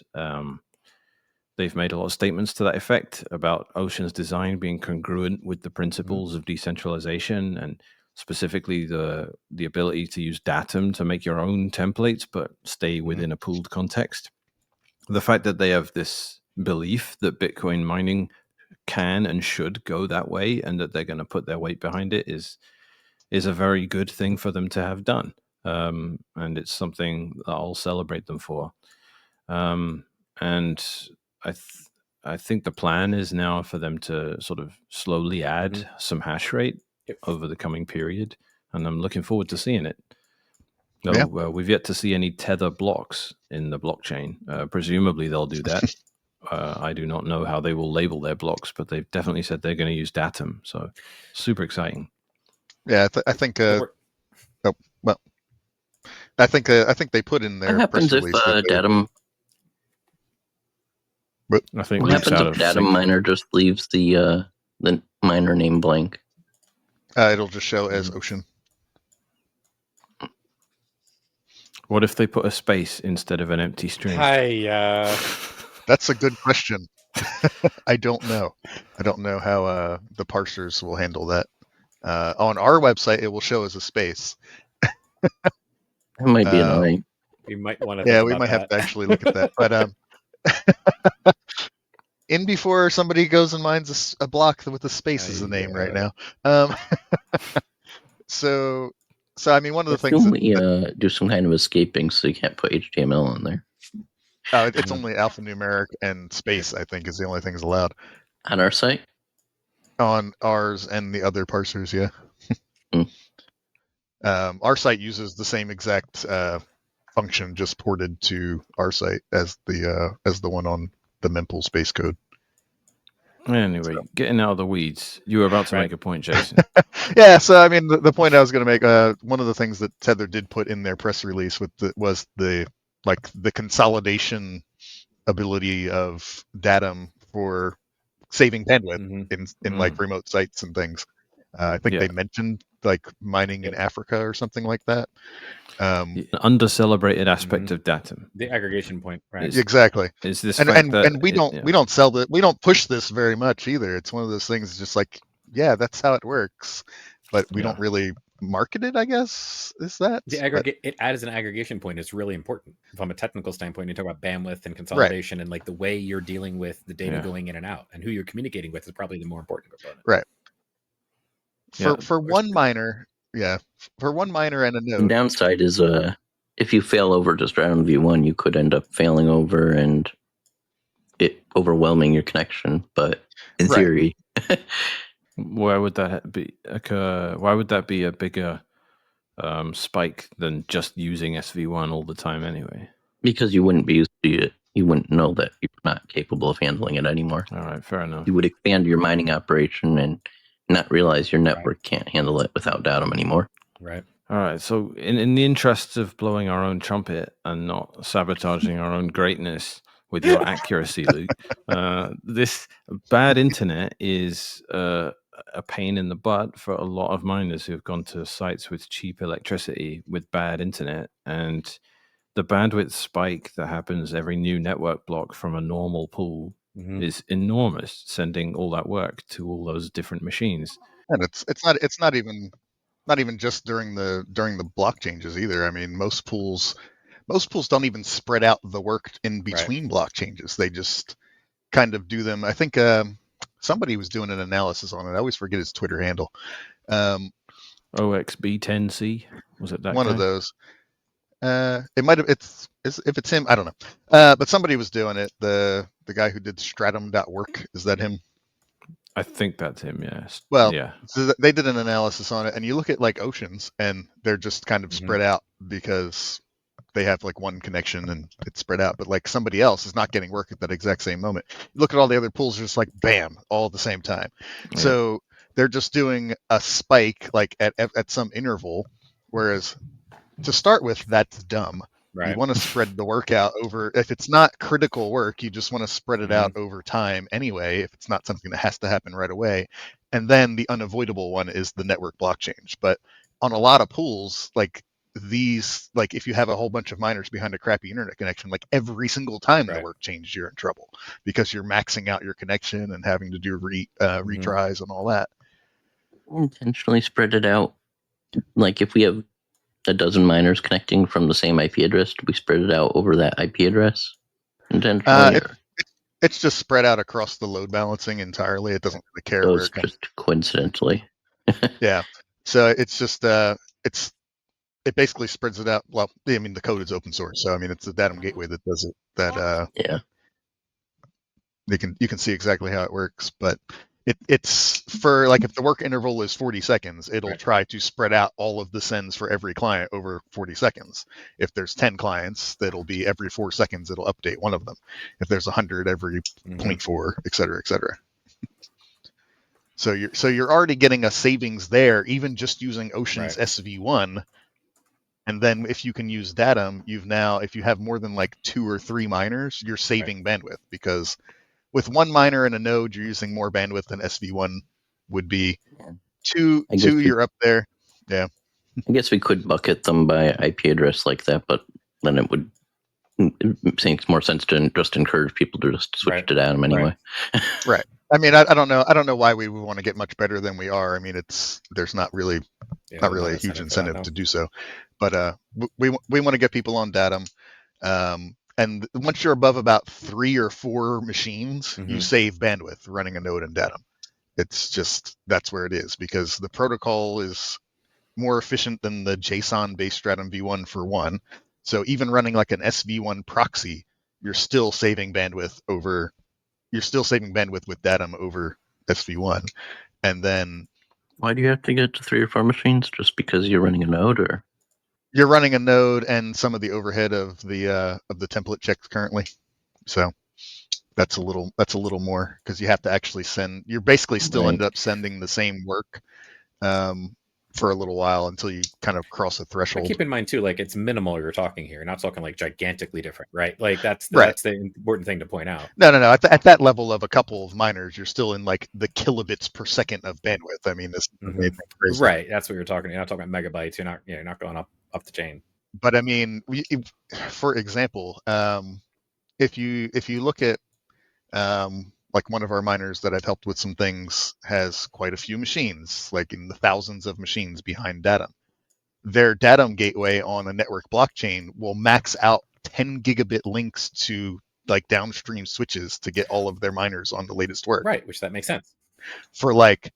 they've made a lot of statements to that effect about Ocean's design being congruent with the principles of decentralization, and specifically the ability to use DATUM to make your own templates, but stay within a pooled context. The fact that they have this belief that Bitcoin mining can and should go that way, and that they're going to put their weight behind it is a very good thing for them to have done. And it's something that I'll celebrate them for. And I think the plan is now for them to sort of slowly add some hash rate over the coming period, and I'm looking forward to seeing it. No, we've yet to see any Tether blocks in the blockchain. Presumably they'll do that. I do not know how they will label their blocks, but they've definitely said they're going to use DATUM. So super exciting. Yeah, I think. I think they put in their. What happens if DATUM? I think what happens if DATUM miner just leaves the miner name blank? It'll just show as Ocean. What if they put a space instead of an empty string? That's a good question. I don't know. I don't know how the parsers will handle that. On our website, it will show as a space. That might be annoying. We might want to. Yeah, we might have to actually look at that. But in before somebody goes and mines a block with a space as the name right now. So I mean, one of the things we do some kind of escaping, so you can't put HTML on there. It's only alphanumeric and space, I think, is the only things allowed. On our site? On ours and the other parsers, yeah. Our site uses the same exact function, just ported to our site as the one on the Mempool space code. Anyway, getting out of the weeds, you were about to make a point, Jason. Yeah, so I mean, the point I was going to make, one of the things that Tether did put in their press release was the consolidation ability of DATUM for saving bandwidth in like remote sites and things. I think they mentioned like mining in Africa or something like that. An under-celebrated aspect of DATUM, the aggregation point, right? Exactly. Is this and we don't sell that, we don't push this very much either. It's one of those things, just like, yeah, that's how it works, but we don't really market it, I guess. Is that it as an aggregation point is really important from a technical standpoint. You talk about bandwidth and consolidation, and like the way you're dealing with the data going in and out, and who you're communicating with is probably the more important component. Right. For one miner, for one miner and a node. The downside is if you fail over to Stratum V1, you could end up failing over and it overwhelming your connection. But in Right. theory, why would that be occur? Why would that be a bigger spike than just using SV1 all the time anyway? because you wouldn't be used to it, you wouldn't know that you're not capable of handling it anymore. All right, fair enough. You would expand your mining operation and not realize your network can't handle it without DATUM anymore. Right. All right. So, in the interests of blowing our own trumpet and not sabotaging our own greatness with your accuracy, Luke, this bad internet is a pain in the butt for a lot of miners who have gone to sites with cheap electricity with bad internet. And the bandwidth spike that happens every new network block from a normal pool is enormous, sending all that work to all those different machines. And it's not even just during the block changes either. I mean, most pools don't even spread out the work in between block changes. They just kind of do them. I think somebody was doing an analysis on it. I always forget his Twitter handle. OXB10C, was it that One guy? of those. It might have. If it's him, I don't know. But somebody was doing it. The guy who did stratum.work, is that him? I think that's him. Yes. Well, yeah. So they did an analysis on it, and you look at like oceans, and they're just kind of spread out because they have like one connection and it's spread out. But like somebody else is not getting work at that exact same moment. You look at all the other pools, just like bam, all at the same time. Yeah. So they're just doing a spike like at some interval, whereas to start with, that's dumb. Right. You want to spread the work out over, if it's not critical work, you just want to spread it out over time anyway, if it's not something that has to happen right away. And then the unavoidable one is the network block change. But on a lot of pools, like these, like if you have a whole bunch of miners behind a crappy internet connection, like every single time the work changes, you're in trouble because you're maxing out your connection and having to do retries and all that. Intentionally spread it out. Like if we have a dozen miners connecting from the same IP address, do we spread it out over that IP address intentionally? It's just spread out across the load balancing entirely. It doesn't really care where it comes. Just coincidentally. Yeah. So it's just it basically spreads it out. Well, I mean the code is open source, so I mean it's the Datum gateway that does it. That yeah. You can see exactly how it works, but it's for like if the work interval is 40 seconds, it'll try to spread out all of the sends for every client over 40 seconds. If there's 10 clients, that'll be every 4 seconds it'll update one of them. If there's 100, every 0.4, et cetera, et cetera. So you're already getting a savings there, even just using Ocean's SV1. And then if you can use Datum, if you have more than like 2 or 3 miners, you're saving bandwidth, because with one miner in a node, you're using more bandwidth than SV1 would be. Two, you're up there. Yeah. I guess we could bucket them by IP address like that, but then it would make more sense to just encourage people to just switch to Datum anyway. Right. I mean, I don't know why we would want to get much better than we are. I mean, there's not really a huge incentive to do so, but we want to get people on Datum. And once you're above about 3 or 4 machines, you save bandwidth running a node in Datum. It's just, that's where it is, because the protocol is more efficient than the JSON-based Stratum V1 for one. So even running like an SV1 proxy, you're still saving bandwidth with Datum over SV1. And then why do you have to get to 3 or 4 machines? Just because you're running a node, or you're running a node and some of the overhead of the template checks currently. So that's a little more, because you have to actually send. You're basically still end up sending the same work for a little while until you kind of cross a threshold. But keep in mind too, like it's minimal. You're talking here. You're not talking like gigantically different, right? Like that's the important thing to point out. No. At that level of a couple of miners, you're still in like the kilobits per second of bandwidth. I mean, this crazy. Right. That's what you're talking. You're not talking about megabytes. You're not going up the chain. But I mean, for example, if you look at like one of our miners that I've helped with some things has quite a few machines, like in the thousands of machines behind Datum. Their Datum gateway on a network blockchain will max out 10 gigabit links to like downstream switches to get all of their miners on the latest work. Right, which that makes sense. For like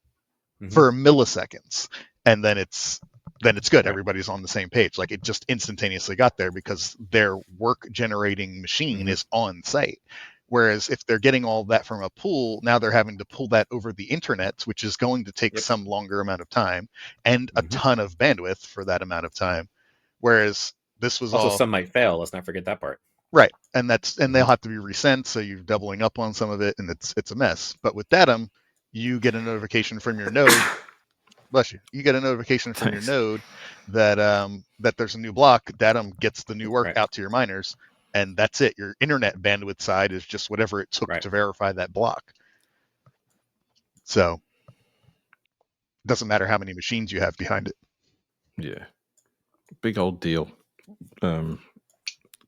for milliseconds. And then it's then it's good. Right. Everybody's on the same page. Like it just instantaneously got there because their work generating machine is on site. Whereas if they're getting all that from a pool, now they're having to pull that over the internet, which is going to take some longer amount of time and a ton of bandwidth for that amount of time. Whereas this was also all some might fail. Let's not forget that part. right, and they'll have to be resent, so you're doubling up on some of it, and it's a mess. But with DATUM, you get a notification from your node. Bless you. You get a notification from your node that that there's a new block. DATUM gets the new work out to your miners, and that's it. Your internet bandwidth side is just whatever it took to verify that block. So it doesn't matter how many machines you have behind it. Yeah, big old deal.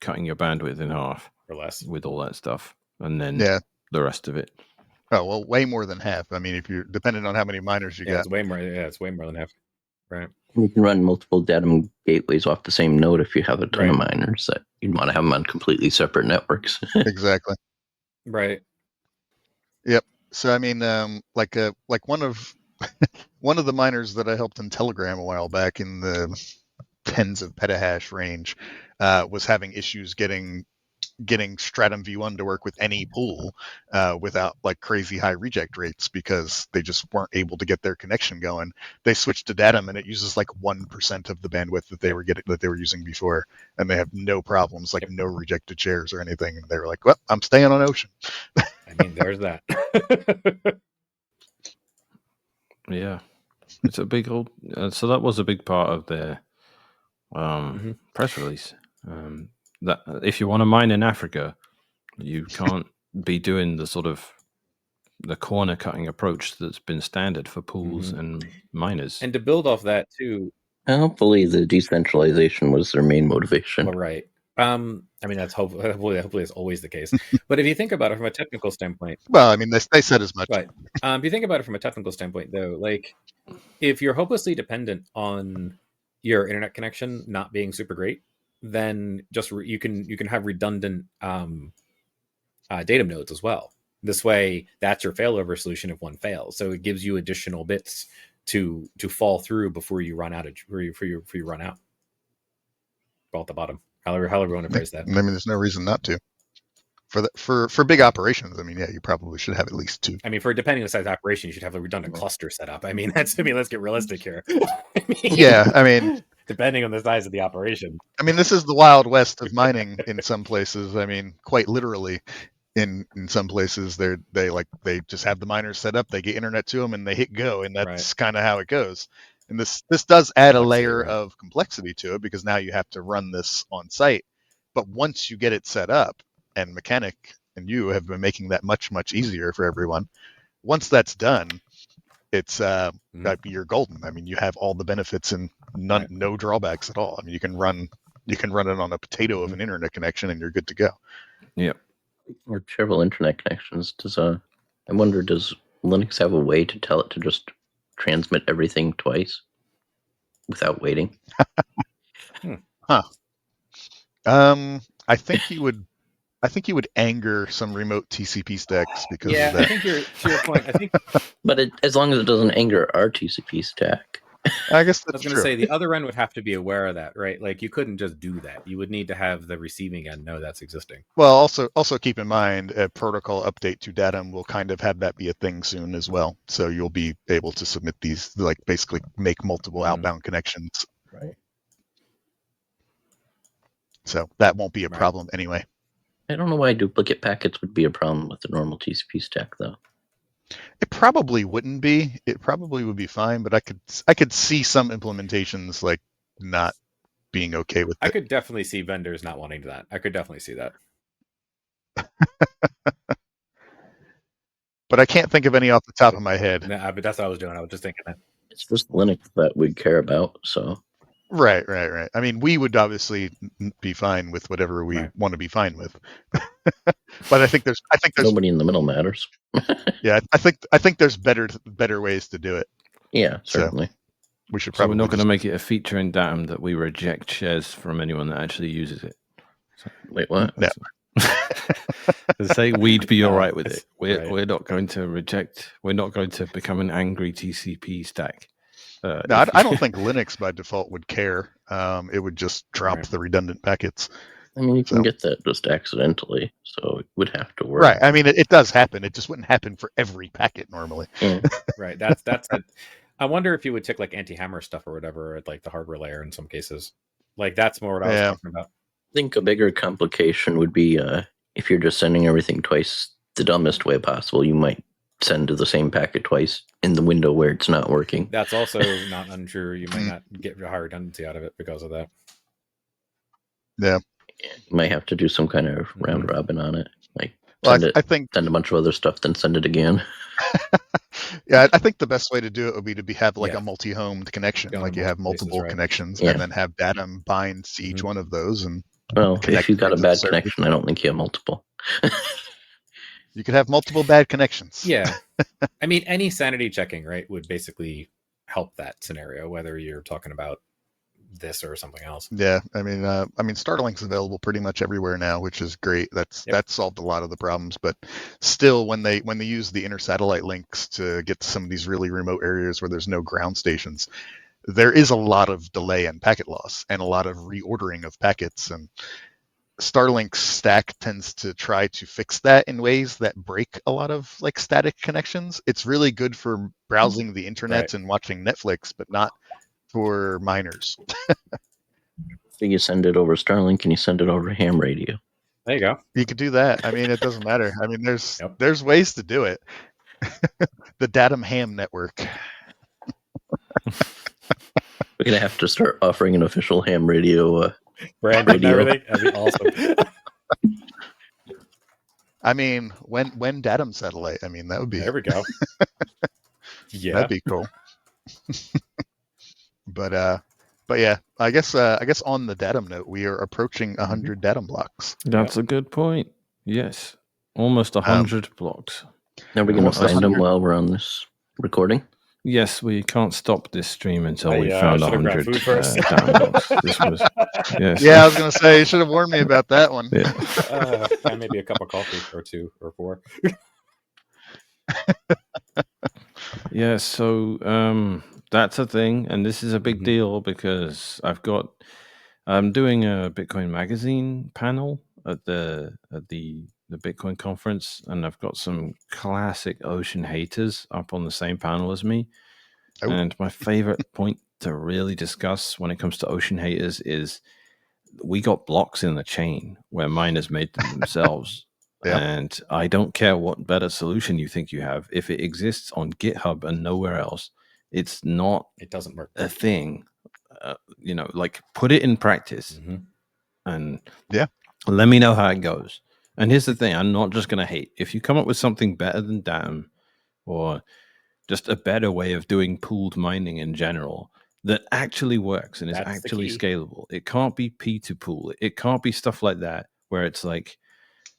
Cutting your bandwidth in half or less with all that stuff, and then the rest of it. Oh well, way more than half. I mean, if you're depending on how many miners you got, it's way more. Yeah, it's way more than half. Right. You can run multiple DATUM gateways off the same node if you have a ton of miners. That you'd want to have them on completely separate networks. Exactly. Right. Yep. So I mean, like one of one of the miners that I helped in Telegram a while back in the tens of petahash range was having issues getting Stratum V1 to work with any pool without like crazy high reject rates because they just weren't able to get their connection going. They switched to DATUM and it uses like 1% of the bandwidth that they were using before, and they have no problems, like no rejected shares or anything. And they were like, "Well, I'm staying on Ocean." I mean, there's that. Yeah, it's a big old. So that was a big part of their press release. That if you want to mine in Africa, you can't be doing the sort of the corner cutting approach that's been standard for pools and miners. And to build off that too, hopefully the decentralization was their main motivation. Well, right. I mean, that's hopefully it's always the case. But if you think about it from a technical standpoint, well, I mean, they said as much. Right. If you think about it from a technical standpoint, though, like if you're hopelessly dependent on your internet connection not being super great, then just you can have redundant datum nodes as well. This way, that's your failover solution if one fails. So it gives you additional bits to fall through before you run out of before you run out. Ball at the bottom. However you want to phrase that. I mean, there's no reason not to. For big operations, I mean, yeah, you probably should have at least two. I mean, for depending on the size of operation, you should have a redundant cluster set up. I mean, let's get realistic here. I mean, depending on the size of the operation. I mean, this is the Wild West of mining in some places. I mean, quite literally. In some places, they just have the miners set up, they get internet to them, and they hit go, and that's kind of how it goes. And this does add a layer of complexity to it because now you have to run this on site. But once you get it set up, and Mechanic and you have been making that much easier for everyone. Once that's done, it's you're golden. I mean, you have all the benefits and no drawbacks at all. I mean, you can run it on a potato of an internet connection, and you're good to go. Yep. Or several internet connections. I wonder, does Linux have a way to tell it to just transmit everything twice without waiting? Huh. I think you would anger some remote TCP stacks because of that. I think to your point. I think, but as long as it doesn't anger our TCP stack. I guess that's I was going to say the other end would have to be aware of that, right? Like you couldn't just do that. You would need to have the receiving end know that's existing. Well, also keep in mind a protocol update to DATUM will kind of have that be a thing soon as well. So you'll be able to submit these, like basically make multiple outbound connections. Right. So that won't be a problem anyway. I don't know why duplicate packets would be a problem with the normal TCP stack, though. It probably wouldn't be. It probably would be fine, but I could see some implementations like not being okay with it. I could definitely see vendors not wanting that. I could definitely see that. But I can't think of any off the top of my head. No, but that's what I was doing. I was just thinking that. It's just Linux that we care about, so. Right. I mean, we would obviously be fine with whatever we want to be fine with. But I think there's nobody in the middle matters. Yeah, I think there's better ways to do it. Yeah, certainly. So we should probably. So we're not going to make it a feature in DATUM that we reject shares from anyone that actually uses it. So, wait, what? No. Say we'd be all right with it. We're not going to reject. We're not going to become an angry TCP stack. No, I don't think Linux by default would care. It would just drop the redundant packets. I mean, you can get that just accidentally, so it would have to work. Right. I mean, it does happen. It just wouldn't happen for every packet normally. Right. That's a, I wonder if you would tick like anti-hammer stuff or whatever at like the hardware layer in some cases. Like that's more what I was talking about. I think a bigger complication would be if you're just sending everything twice the dumbest way possible, you might send to the same packet twice in the window where it's not working. That's also not untrue. You might not get high redundancy out of it because of that. Yeah. You might have to do some kind of round robin on it. Like I think send a bunch of other stuff, then send it again. Yeah, I think the best way to do it would be to have like a multi-homed connection, like you have multiple connections, and then have DATUM bind to each one of those. And well, if you got a bad connection, I don't think you have multiple. You could have multiple bad connections. Yeah, I mean, any sanity checking, right, would basically help that scenario, whether you're talking about this or something else. Yeah, I mean, Starlink's available pretty much everywhere now, which is great. That's solved a lot of the problems. But still, when they use the inter-satellite links to get to some of these really remote areas where there's no ground stations, there is a lot of delay and packet loss, and a lot of reordering of packets. And Starlink's stack tends to try to fix that in ways that break a lot of like static connections. It's really good for browsing the internet and watching Netflix, but not for miners. So you send it over Starlink and you send it over ham radio. There you go. You could do that. I mean, it doesn't matter. I mean, there's ways to do it. The DATUM ham network. We're gonna have to start offering an official ham radio brand and everything. That'd be awesome. I mean, when DATUM satellite. I mean, that would be. There we go. Yeah, that'd be cool. But yeah, I guess on the DATUM note, we are approaching 100 DATUM blocks. That's a good point. Yes, almost 100 blocks. Are we going to find them while we're on this recording? Yes, we can't stop this stream until we found 100 DATUM blocks. This was, yes. Yeah, I was going to say, you should have warned me about that one. Yeah. Maybe a cup of coffee or 2 or 4. Yeah, so that's a thing, and this is a big deal because I'm doing a Bitcoin Magazine panel at the Bitcoin conference, and I've got some classic Ocean haters up on the same panel as me. Oh. And my favorite point to really discuss when it comes to Ocean haters is we got blocks in the chain where miners made them themselves. Yeah. And I don't care what better solution you think you have. If it exists on GitHub and nowhere else, it doesn't work. A thing, like put it in practice and let me know how it goes. And here's the thing. I'm not just going to hate. If you come up with something better than DATUM or just a better way of doing pooled mining in general that actually works and is actually scalable, it can't be P2Pool. It can't be stuff like that where it's like,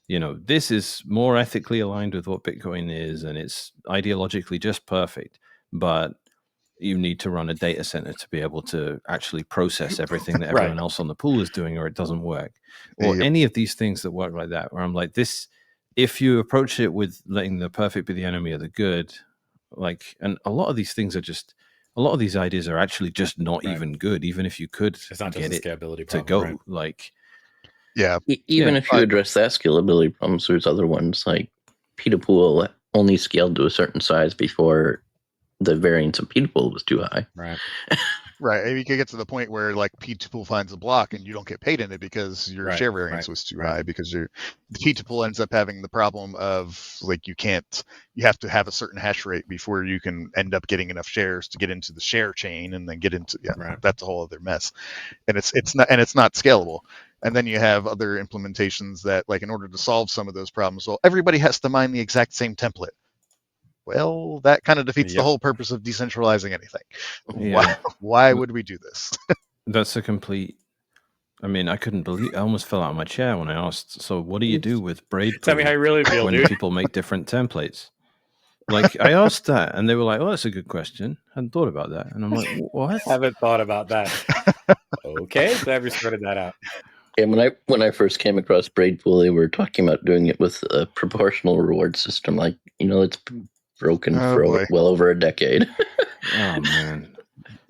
this is more ethically aligned with what Bitcoin is and it's ideologically just perfect. But you need to run a data center to be able to actually process everything that everyone else on the pool is doing, or it doesn't work. Or any of these things that work like that, where I'm like, this, if you approach it with letting the perfect be the enemy of the good, and a lot of these things are just, a lot of these ideas are actually just not even good, even if you could get it to go. Even if you address that scalability problems, there's other ones like P2Pool only scaled to a certain size before the variance of P2Pool was too high. Right. And you could get to the point where like P2Pool finds a block and you don't get paid in it because your share variance was too high, because the P2Pool ends up having the problem of like you have to have a certain hash rate before you can end up getting enough shares to get into the share chain and then get into that's a whole other mess. And it's not scalable. And then you have other implementations that, like, in order to solve some of those problems, well, everybody has to mine the exact same template. Well, that kind of defeats the whole purpose of decentralizing anything. Yeah. Why would we do this? That's a complete. I mean, I couldn't believe. I almost fell out of my chair when I asked. So, what do you do with braid? Tell me how you really feel, when people make different templates. Like, I asked that, and they were like, "Oh, that's a good question. I hadn't thought about that." And I'm like, "What? Haven't thought about that." Okay, glad we sorted that out. And when I first came across Braidpool, they were talking about doing it with a proportional reward system. Like, it's broken for well over a decade. Oh man,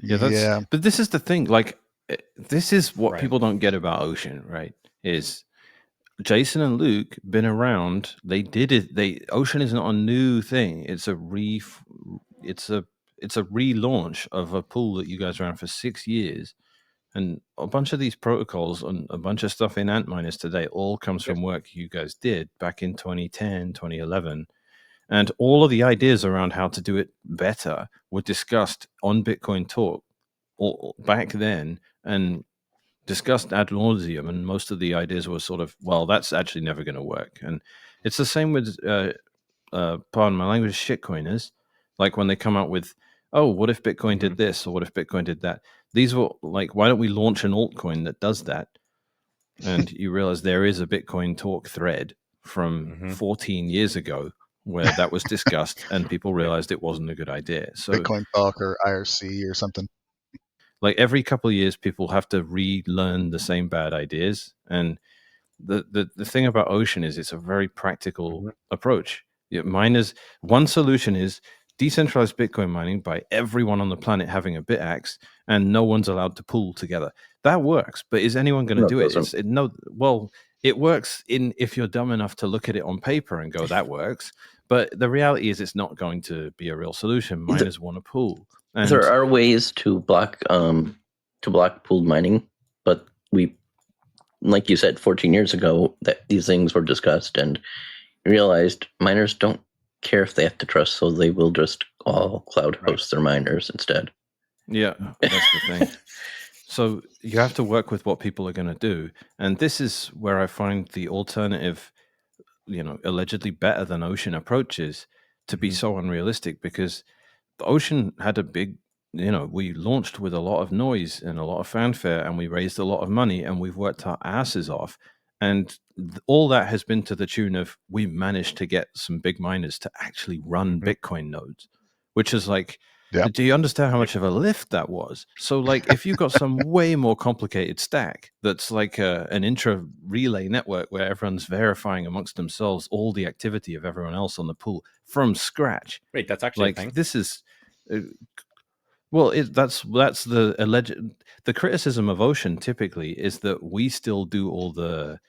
Yeah. But this is the thing. Like, this is what Right. people don't get about Ocean, right? Is Jason and Luke been around? They did it. Ocean is not a new thing. It's a relaunch of a pool that you guys ran for 6 years, and a bunch of these protocols and a bunch of stuff in Antminers today all comes from work you guys did back in 2010, 2011. And all of the ideas around how to do it better were discussed on Bitcoin Talk back then and discussed ad nauseum. And most of the ideas were sort of, well, that's actually never going to work. And it's the same with, pardon my language, shitcoiners. Like when they come out with, oh, what if Bitcoin did this, or what if Bitcoin did that? These were like, why don't we launch an altcoin that does that? And you realize there is a Bitcoin Talk thread from 14 years ago where that was discussed and people realized it wasn't a good idea. So Bitcoin Talk or IRC or something. like every couple of years, people have to relearn the same bad ideas. And the thing about Ocean is it's a very practical approach. Miners, one solution is decentralized Bitcoin mining by everyone on the planet having a BitAxe and no one's allowed to pool together. That works, but is anyone going to do it? It works if you're dumb enough to look at it on paper and go, that works. But the reality is it's not going to be a real solution. Miners want to pool. And there are ways to block pooled mining, but we, like you said, 14 years ago, that these things were discussed and realized miners don't care if they have to trust, so they will just all cloud host their miners instead. Yeah, that's the thing. So you have to work with what people are going to do. And this is where I find the alternative, allegedly better than Ocean approaches to be so unrealistic, because the Ocean had a big, we launched with a lot of noise and a lot of fanfare and we raised a lot of money and we've worked our asses off. And all that has been to the tune of we managed to get some big miners to actually run Bitcoin nodes, which is like, do you understand how much of a lift that was? So like if you've got some way more complicated stack that's like an intra relay network where everyone's verifying amongst themselves all the activity of everyone else on the pool from scratch. Wait, that's actually like a thing? This is that's the alleged. The criticism of Ocean typically is that we still do all the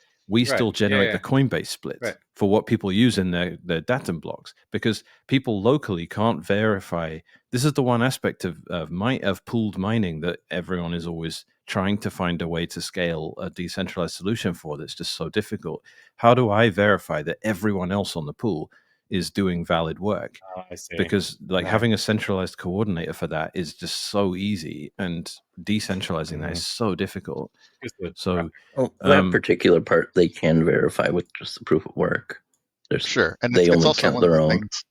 still generate the Coinbase splits for what people use in their DATUM blocks, because people locally can't verify. This is the one aspect of pooled mining that everyone is always trying to find a way to scale a decentralized solution for. That's just so difficult. How do I verify that everyone else on the pool is doing valid work? I see. Because having a centralized coordinator for that is just so easy, and decentralizing that is so difficult. So that particular part they can verify with just the proof of work. Sure, and they it's only also count one of their the own. things.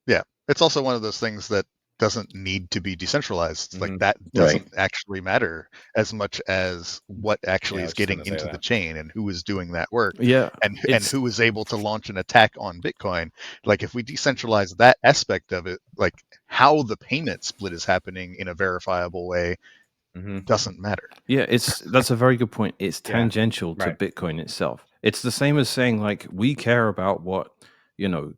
Yeah, it's also one of those things that doesn't need to be decentralized. Like that doesn't actually matter as much as what actually is getting into the chain and who is doing that work. And who is able to launch an attack on Bitcoin. Like if we decentralize that aspect of it, like how the payment split is happening in a verifiable way doesn't matter. Yeah, that's a very good point. It's tangential to Bitcoin itself. It's the same as saying like we care about what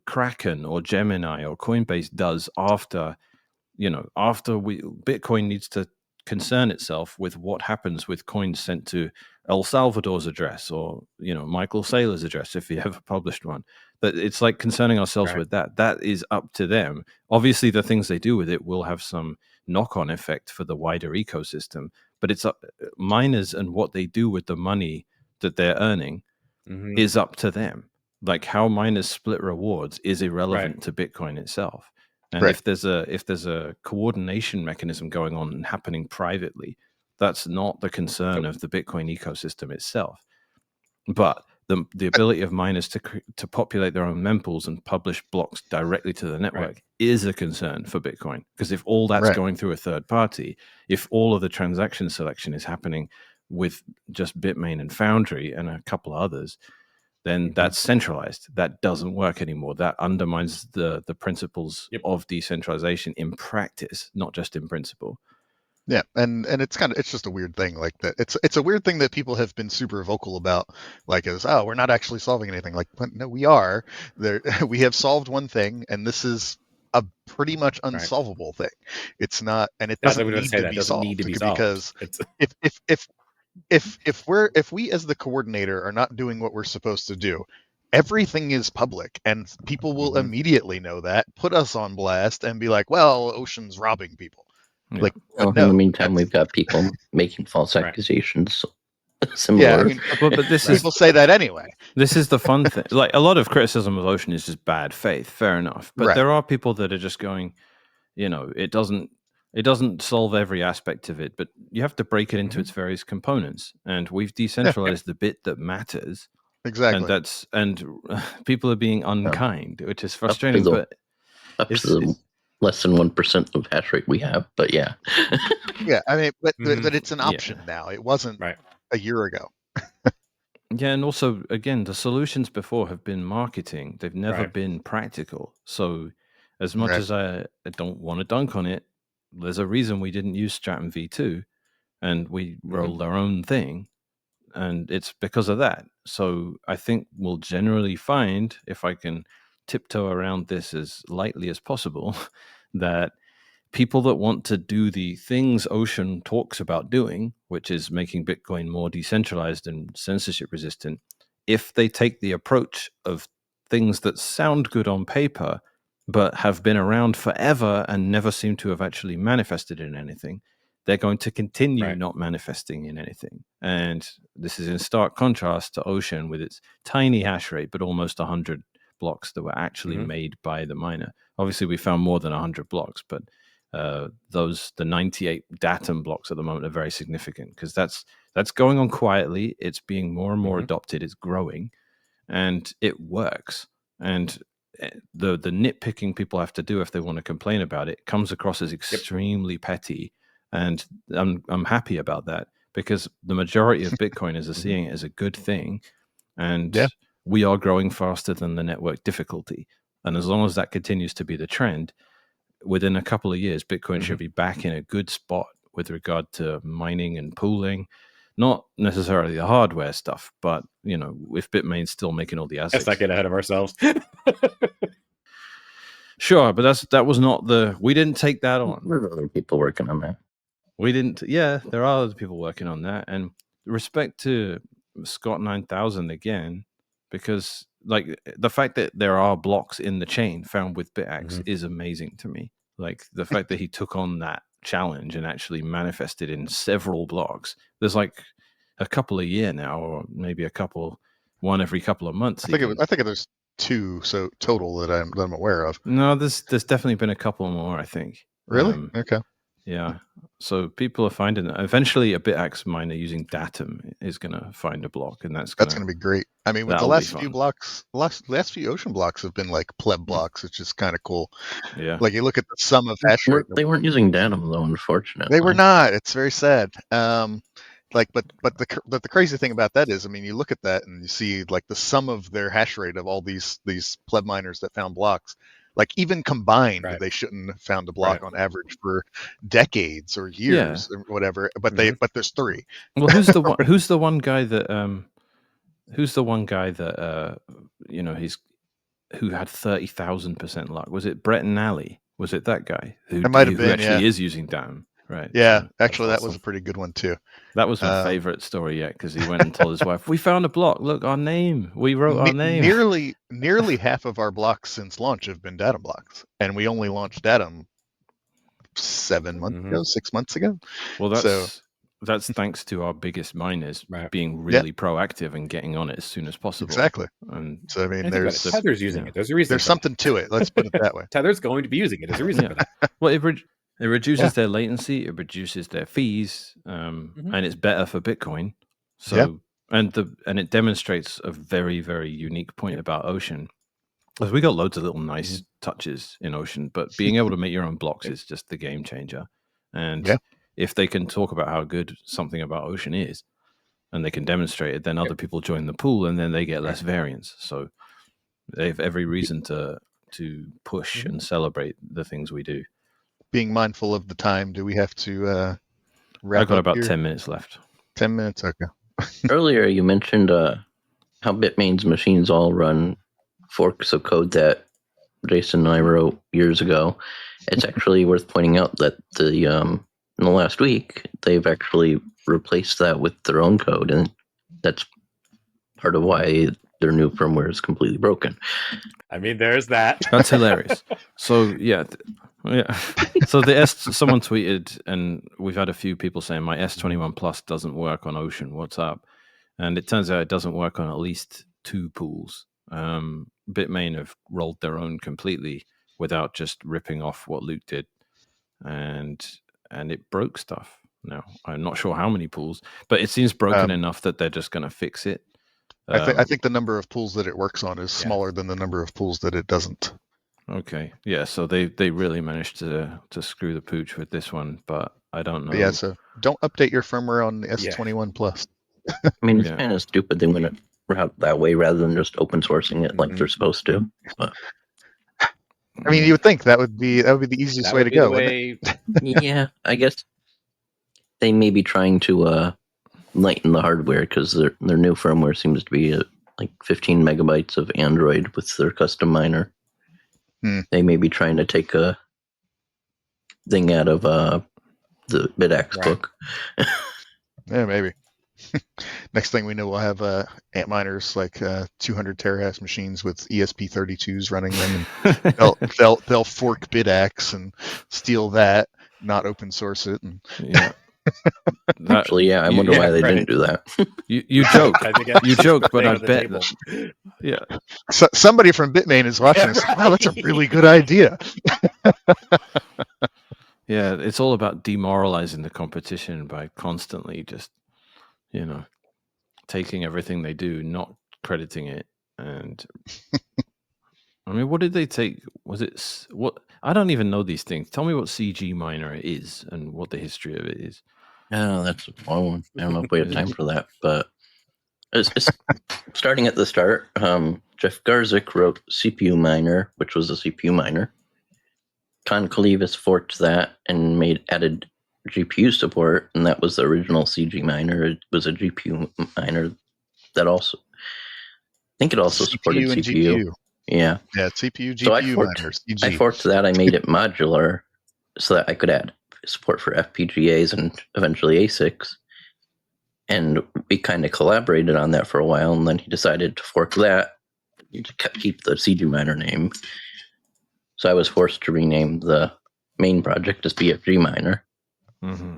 Kraken or Gemini or Coinbase does after Bitcoin needs to concern itself with what happens with coins sent to El Salvador's address or Michael Saylor's address if he ever published one. But it's like concerning ourselves with that is up to them. Obviously the things they do with it will have some knock-on effect for the wider ecosystem, but it's up miners and what they do with the money that they're earning is up to them. Like how miners split rewards is irrelevant to Bitcoin itself. And if there's a coordination mechanism going on and happening privately, that's not the concern of the Bitcoin ecosystem itself. But the ability of miners to populate their own mempools and publish blocks directly to the network is a concern for Bitcoin. Because if all that's going through a third party, if all of the transaction selection is happening with just Bitmain and Foundry and a couple of others, then that's centralized. That doesn't work anymore. That undermines the principles of decentralization in practice, not just in principle. Yeah, and it's just a weird thing like that. It's a weird thing that people have been super vocal about, like as we're not actually solving anything. Like no, we are. We have solved one thing, and this is a pretty much unsolvable thing. It's not, and it doesn't need to be solved because if we as the coordinator are not doing what we're supposed to do, everything is public and people will immediately know that, put us on blast and be like, well, Ocean's robbing people. Yeah. Like, well, no, in the meantime, we've got people making false accusations. Similar. Yeah, I mean, but this people say that anyway. This is the fun thing. Like, a lot of criticism of Ocean is just bad faith. Fair enough, but there are people that are just going, it doesn't solve every aspect of it, but you have to break it into its various components. And we've decentralized the bit that matters. Exactly. And people are being unkind, which is frustrating. Up to the less than 1% of hash rate we have, but yeah. Yeah, I mean, but it's an option now. It wasn't a year ago. Yeah, and also, again, the solutions before have been marketing. They've never been practical. So as much as I don't want to dunk on it, there's a reason we didn't use Stratum V2 and we rolled our own thing. And it's because of that. So I think we'll generally find, if I can tiptoe around this as lightly as possible, that people that want to do the things Ocean talks about doing, which is making Bitcoin more decentralized and censorship resistant, if they take the approach of things that sound good on paper, but have been around forever and never seem to have actually manifested in anything, they're going to continue not manifesting in anything. And this is in stark contrast to Ocean with its tiny hash rate, but almost 100 blocks that were actually made by the miner. Obviously, we found more than 100 blocks, but the 98 DATUM blocks at the moment are very significant because that's going on quietly. It's being more and more adopted. It's growing, and it works. And the nitpicking people have to do if they want to complain about it comes across as extremely petty, and I'm happy about that because the majority of Bitcoiners are seeing it as a good thing, and we are growing faster than the network difficulty. And as long as that continues to be the trend, within a couple of years, Bitcoin should be back in a good spot with regard to mining and pooling. Not necessarily the hardware stuff, but, if Bitmain's still making all the ASICs. Let's not get ahead of ourselves. Sure, but that was not we didn't take that on. There are other people working on that. We didn't, there are other people working on that. And respect to Scott 9000 again, because like the fact that there are blocks in the chain found with BitAxe is amazing to me. Like the fact that he took on that challenge and actually manifested in several blocks. There's like a couple a year now, or maybe one every couple of months. I think there's 2 so total that I'm aware of. No, there's definitely been a couple more, I think. Really? Okay. Yeah. So people are finding that. Eventually a BitAxe miner using Datum is going to find a block, and that's going to be great. I mean, with the last few blocks, last few Ocean blocks have been like pleb blocks, which is kind of cool. Yeah. Like you look at the sum of hash rate. They weren't using Datum though, unfortunately. They were not. It's very sad. But the crazy thing about that is, I mean, you look at that and you see like the sum of their hash rate of all these pleb miners that found blocks. Like even combined, they shouldn't have found a block on average for decades or years or whatever. But there's 3. Well, who's the one? Who's the one guy that? Who had 30,000% luck? Was it Brett and Ali? Was it that guy who actually is using Datum? Right. Yeah, so actually, that was a pretty good one too. That was my favorite story yet because he went and told his wife, "We found a block. Look, our name. We wrote our name." Nearly half of our blocks since launch have been Datum blocks, and we only launched Datum 7 months ago, 6 months ago. Well, that's thanks to our biggest miners being really proactive and getting on it as soon as possible. Exactly. And so I mean, Tether's using it. There's a reason. There's something to it. Let's put it that way. Tether's going to be using it. There's a reason for that. Well, it reduces their latency, it reduces their fees, and it's better for Bitcoin. So, and it demonstrates a very, very unique point about Ocean. Because we got loads of little nice touches in Ocean, but being able to make your own blocks is just the game changer. And if they can talk about how good something about Ocean is, and they can demonstrate it, then other people join the pool, and then they get less variance. So they have every reason to push and celebrate the things we do. Being mindful of the time, do we have to wrap I've got up about here? 10 minutes left. 10 minutes, okay. Earlier, you mentioned how Bitmain's machines all run forks of code that Jason and I wrote years ago. It's actually worth pointing out that in the last week, they've actually replaced that with their own code, and that's part of why their new firmware is completely broken. I mean, there's that. That's hilarious. So yeah. So someone tweeted, and we've had a few people saying my S21 Plus doesn't work on Ocean. What's up? And it turns out it doesn't work on at least 2 pools. Bitmain have rolled their own completely without just ripping off what Luke did, and it broke stuff. Now I'm not sure how many pools, but it seems broken enough that they're just going to fix it. I think the number of pools that it works on is smaller than the number of pools that it doesn't. Okay, yeah, so they really managed to screw the pooch with this one, but I don't know. But yeah, so don't update your firmware on the S21 Plus. I mean, it's kind of stupid they went it route that way rather than just open sourcing it like they're supposed to. But I mean, you would think that would be the easiest way to go. Yeah, I guess they may be trying to lighten the hardware because their new firmware seems to be like 15 megabytes of Android with their custom miner. They may be trying to take a thing out of the BitX book. Yeah, maybe. Next thing we know, we'll have Antminers like 200 terahash machines with ESP32s running them, and they'll fork BitX and steal that, not open source it. And yeah. Actually, I wonder why they didn't do that. You joke, but I bet that, yeah. So, somebody from Bitmain is watching this. Wow, that's a really good idea. Yeah, it's all about demoralizing the competition by constantly just, taking everything they do, not crediting it. And I mean, what did they take? Was it what? I don't even know these things. Tell me what CG miner is and what the history of it is. Oh, that's a long one. I don't know if we have time for that, but it's starting at the start. Jeff Garzik wrote CPU Miner, which was a CPU miner. Con Kalivas forked that and added GPU support, and that was the original CG miner. It was a GPU miner that also, I think it also supported CPU and CPU. GPU. Yeah, CPU, GPU so miners. I forked that. I made it modular so that I could add support for FPGAs and eventually ASICs. And we kind of collaborated on that for a while, and then he decided to fork that to keep the CG miner name. So I was forced to rename the main project as BFG Miner. Mm-hmm.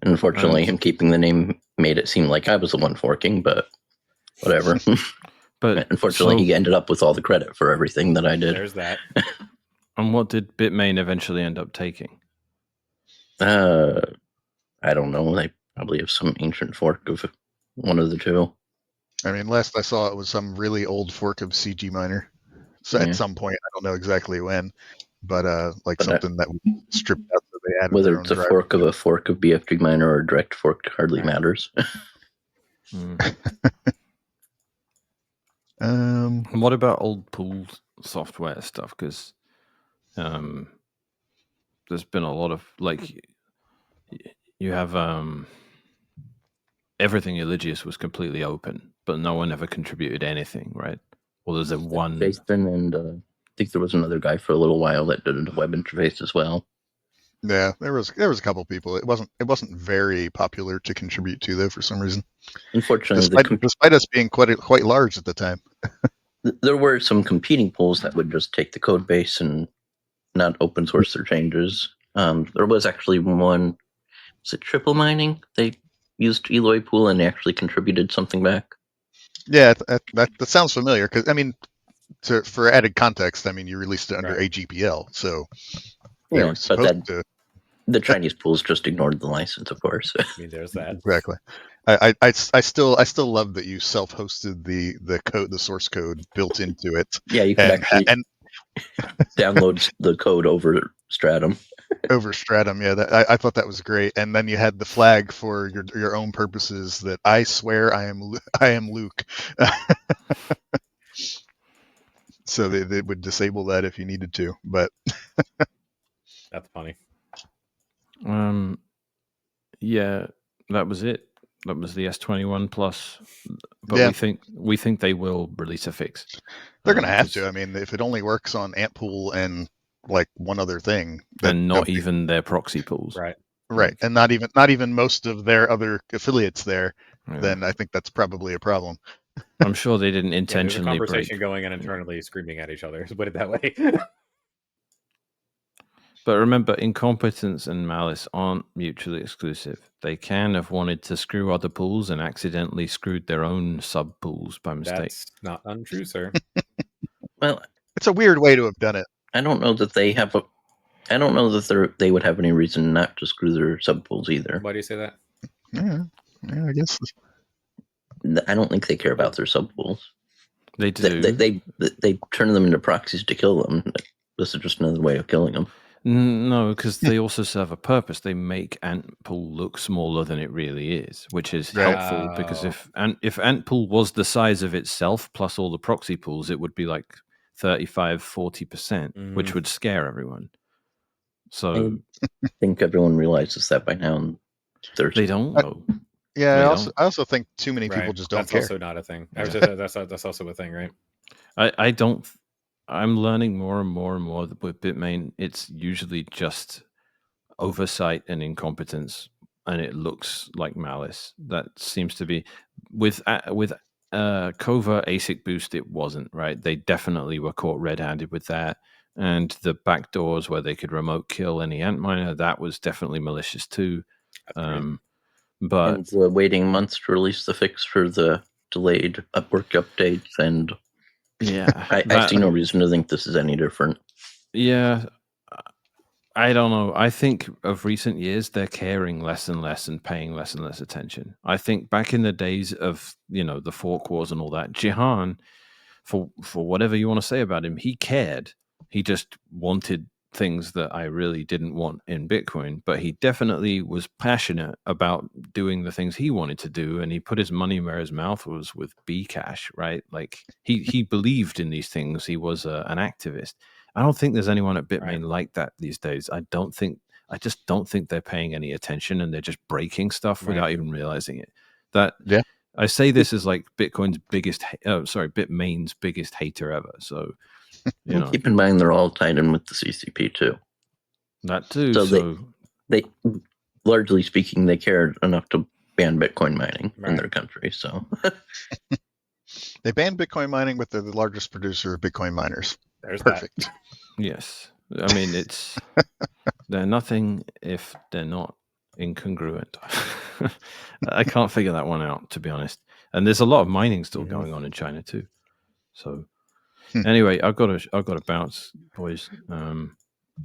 And unfortunately, him keeping the name made it seem like I was the one forking, but whatever. But unfortunately, he ended up with all the credit for everything that I did. There's that. And what did Bitmain eventually end up taking? I don't know. They probably have some ancient fork of one of the two. I mean, last I saw, it was some really old fork of CG Miner. So at some point, I don't know exactly when, but something that we stripped out, so they added whether their it's own a fork of BFG Miner or a direct fork hardly matters. What about old pool software stuff? Because there's been a lot of you have everything Eligius was completely open, but no one ever contributed anything, right? Well, there's a one. Jason and I think there was another guy for a little while that did a web interface as well. Yeah, there was a couple people. It wasn't very popular to contribute to, though, for some reason. Unfortunately, despite us being quite large at the time. There were some competing pools that would just take the code base and not open source their changes. There was actually one. Was it Triple Mining? They used Eloy pool and they actually contributed something back. Yeah, that sounds familiar. Because I mean, for added context, I mean, you released it under AGPL, so they were supposed to. The Chinese pools just ignored the license, of course. I mean, there's that. Exactly. I still love that you self-hosted the code, the source code built into it. Yeah, you could actually download the code over Stratum. Over Stratum, yeah. I thought that was great. And then you had the flag for your own purposes that I swear I am Luke. So they would disable that if you needed to, but that's funny. Yeah, that was it. That was the S21 Plus. But Yeah. we think they will release a fix. They're going to have to. I mean, if it only works on AntPool and like one other thing, and not even their proxy pools, right? Right, and not even most of their other affiliates there, then I think that's probably a problem. I'm sure they didn't intentionally there's a conversation break. going on internally, screaming at each other. Put it that way. But remember, incompetence and malice aren't mutually exclusive. They can have wanted to screw other pools and accidentally screwed their own sub pools by mistake. That's not untrue, sir. Well, it's a weird way to have done it. I don't know that they have I don't know that they would have any reason not to screw their sub pools either. Why do you say that? Yeah, I guess. I don't think they care about their sub pools. They do. They turn them into proxies to kill them. This is just another way of killing them. No, because they also serve a purpose. They make Antpool look smaller than it really is, which is helpful because if Antpool was the size of itself plus all the proxy pools, it would be like 35-40%, which would scare everyone. So I think everyone realizes that by now. They don't know. Yeah, I also think too many people just don't care. That's also not a thing. That's also a thing, right? I don't. I'm learning more and more and more that with Bitmain, it's usually just oversight and incompetence, and it looks like malice. That seems to be with Cova ASIC boost. It wasn't right. They definitely were caught red-handed with that, and the backdoors where they could remote kill any Antminer, that was definitely malicious too. But and waiting months to release the fix for the delayed Upwork updates, and I see no reason to think this is any different. Yeah, I don't know. I think of recent years, they're caring less and less and paying less and less attention. I think back in the days of, the fork wars and all that, Jihan, for whatever you want to say about him, he cared. He just wanted things that I really didn't want in Bitcoin, but he definitely was passionate about doing the things he wanted to do, and he put his money where his mouth was with Bcash, right? Like he believed in these things. He was an activist. I don't think there's anyone at Bitmain like that these days. I just don't think they're paying any attention, and they're just breaking stuff without even realizing it. I say this is like Bitcoin's Bitmain's biggest hater ever. So, keep in mind they're all tied in with the CCP too. That too. So they largely speaking, they cared enough to ban Bitcoin mining in their country. So they banned Bitcoin mining, but they're the largest producer of Bitcoin miners. There's perfect. That. Yes, I mean they're nothing if they're not incongruent. I can't figure that one out, to be honest. And there's a lot of mining still going on in China too. So anyway, I've got to bounce, boys. A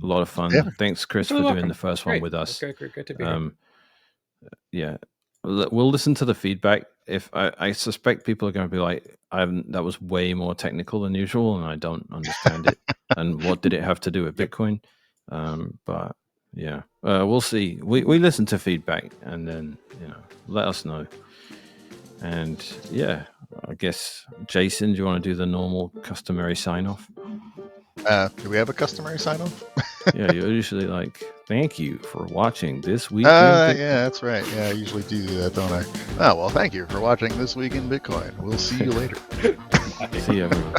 lot of fun. Yeah. Thanks, Chris, for doing the first one with us. Great to be here. Yeah, we'll listen to the feedback. If I suspect people are going to be like, that was way more technical than usual, and I don't understand it. And what did it have to do with Bitcoin? But yeah, we'll see. We listen to feedback, and then let us know. And yeah, I guess Jason, do you want to do the normal customary sign off? Do we have a customary sign off? Yeah, you're usually like, thank you for watching this week. Yeah, that's right. Yeah, I usually do that, don't I? Oh, well, thank you for watching This Week in Bitcoin. We'll see you later. See you, everyone.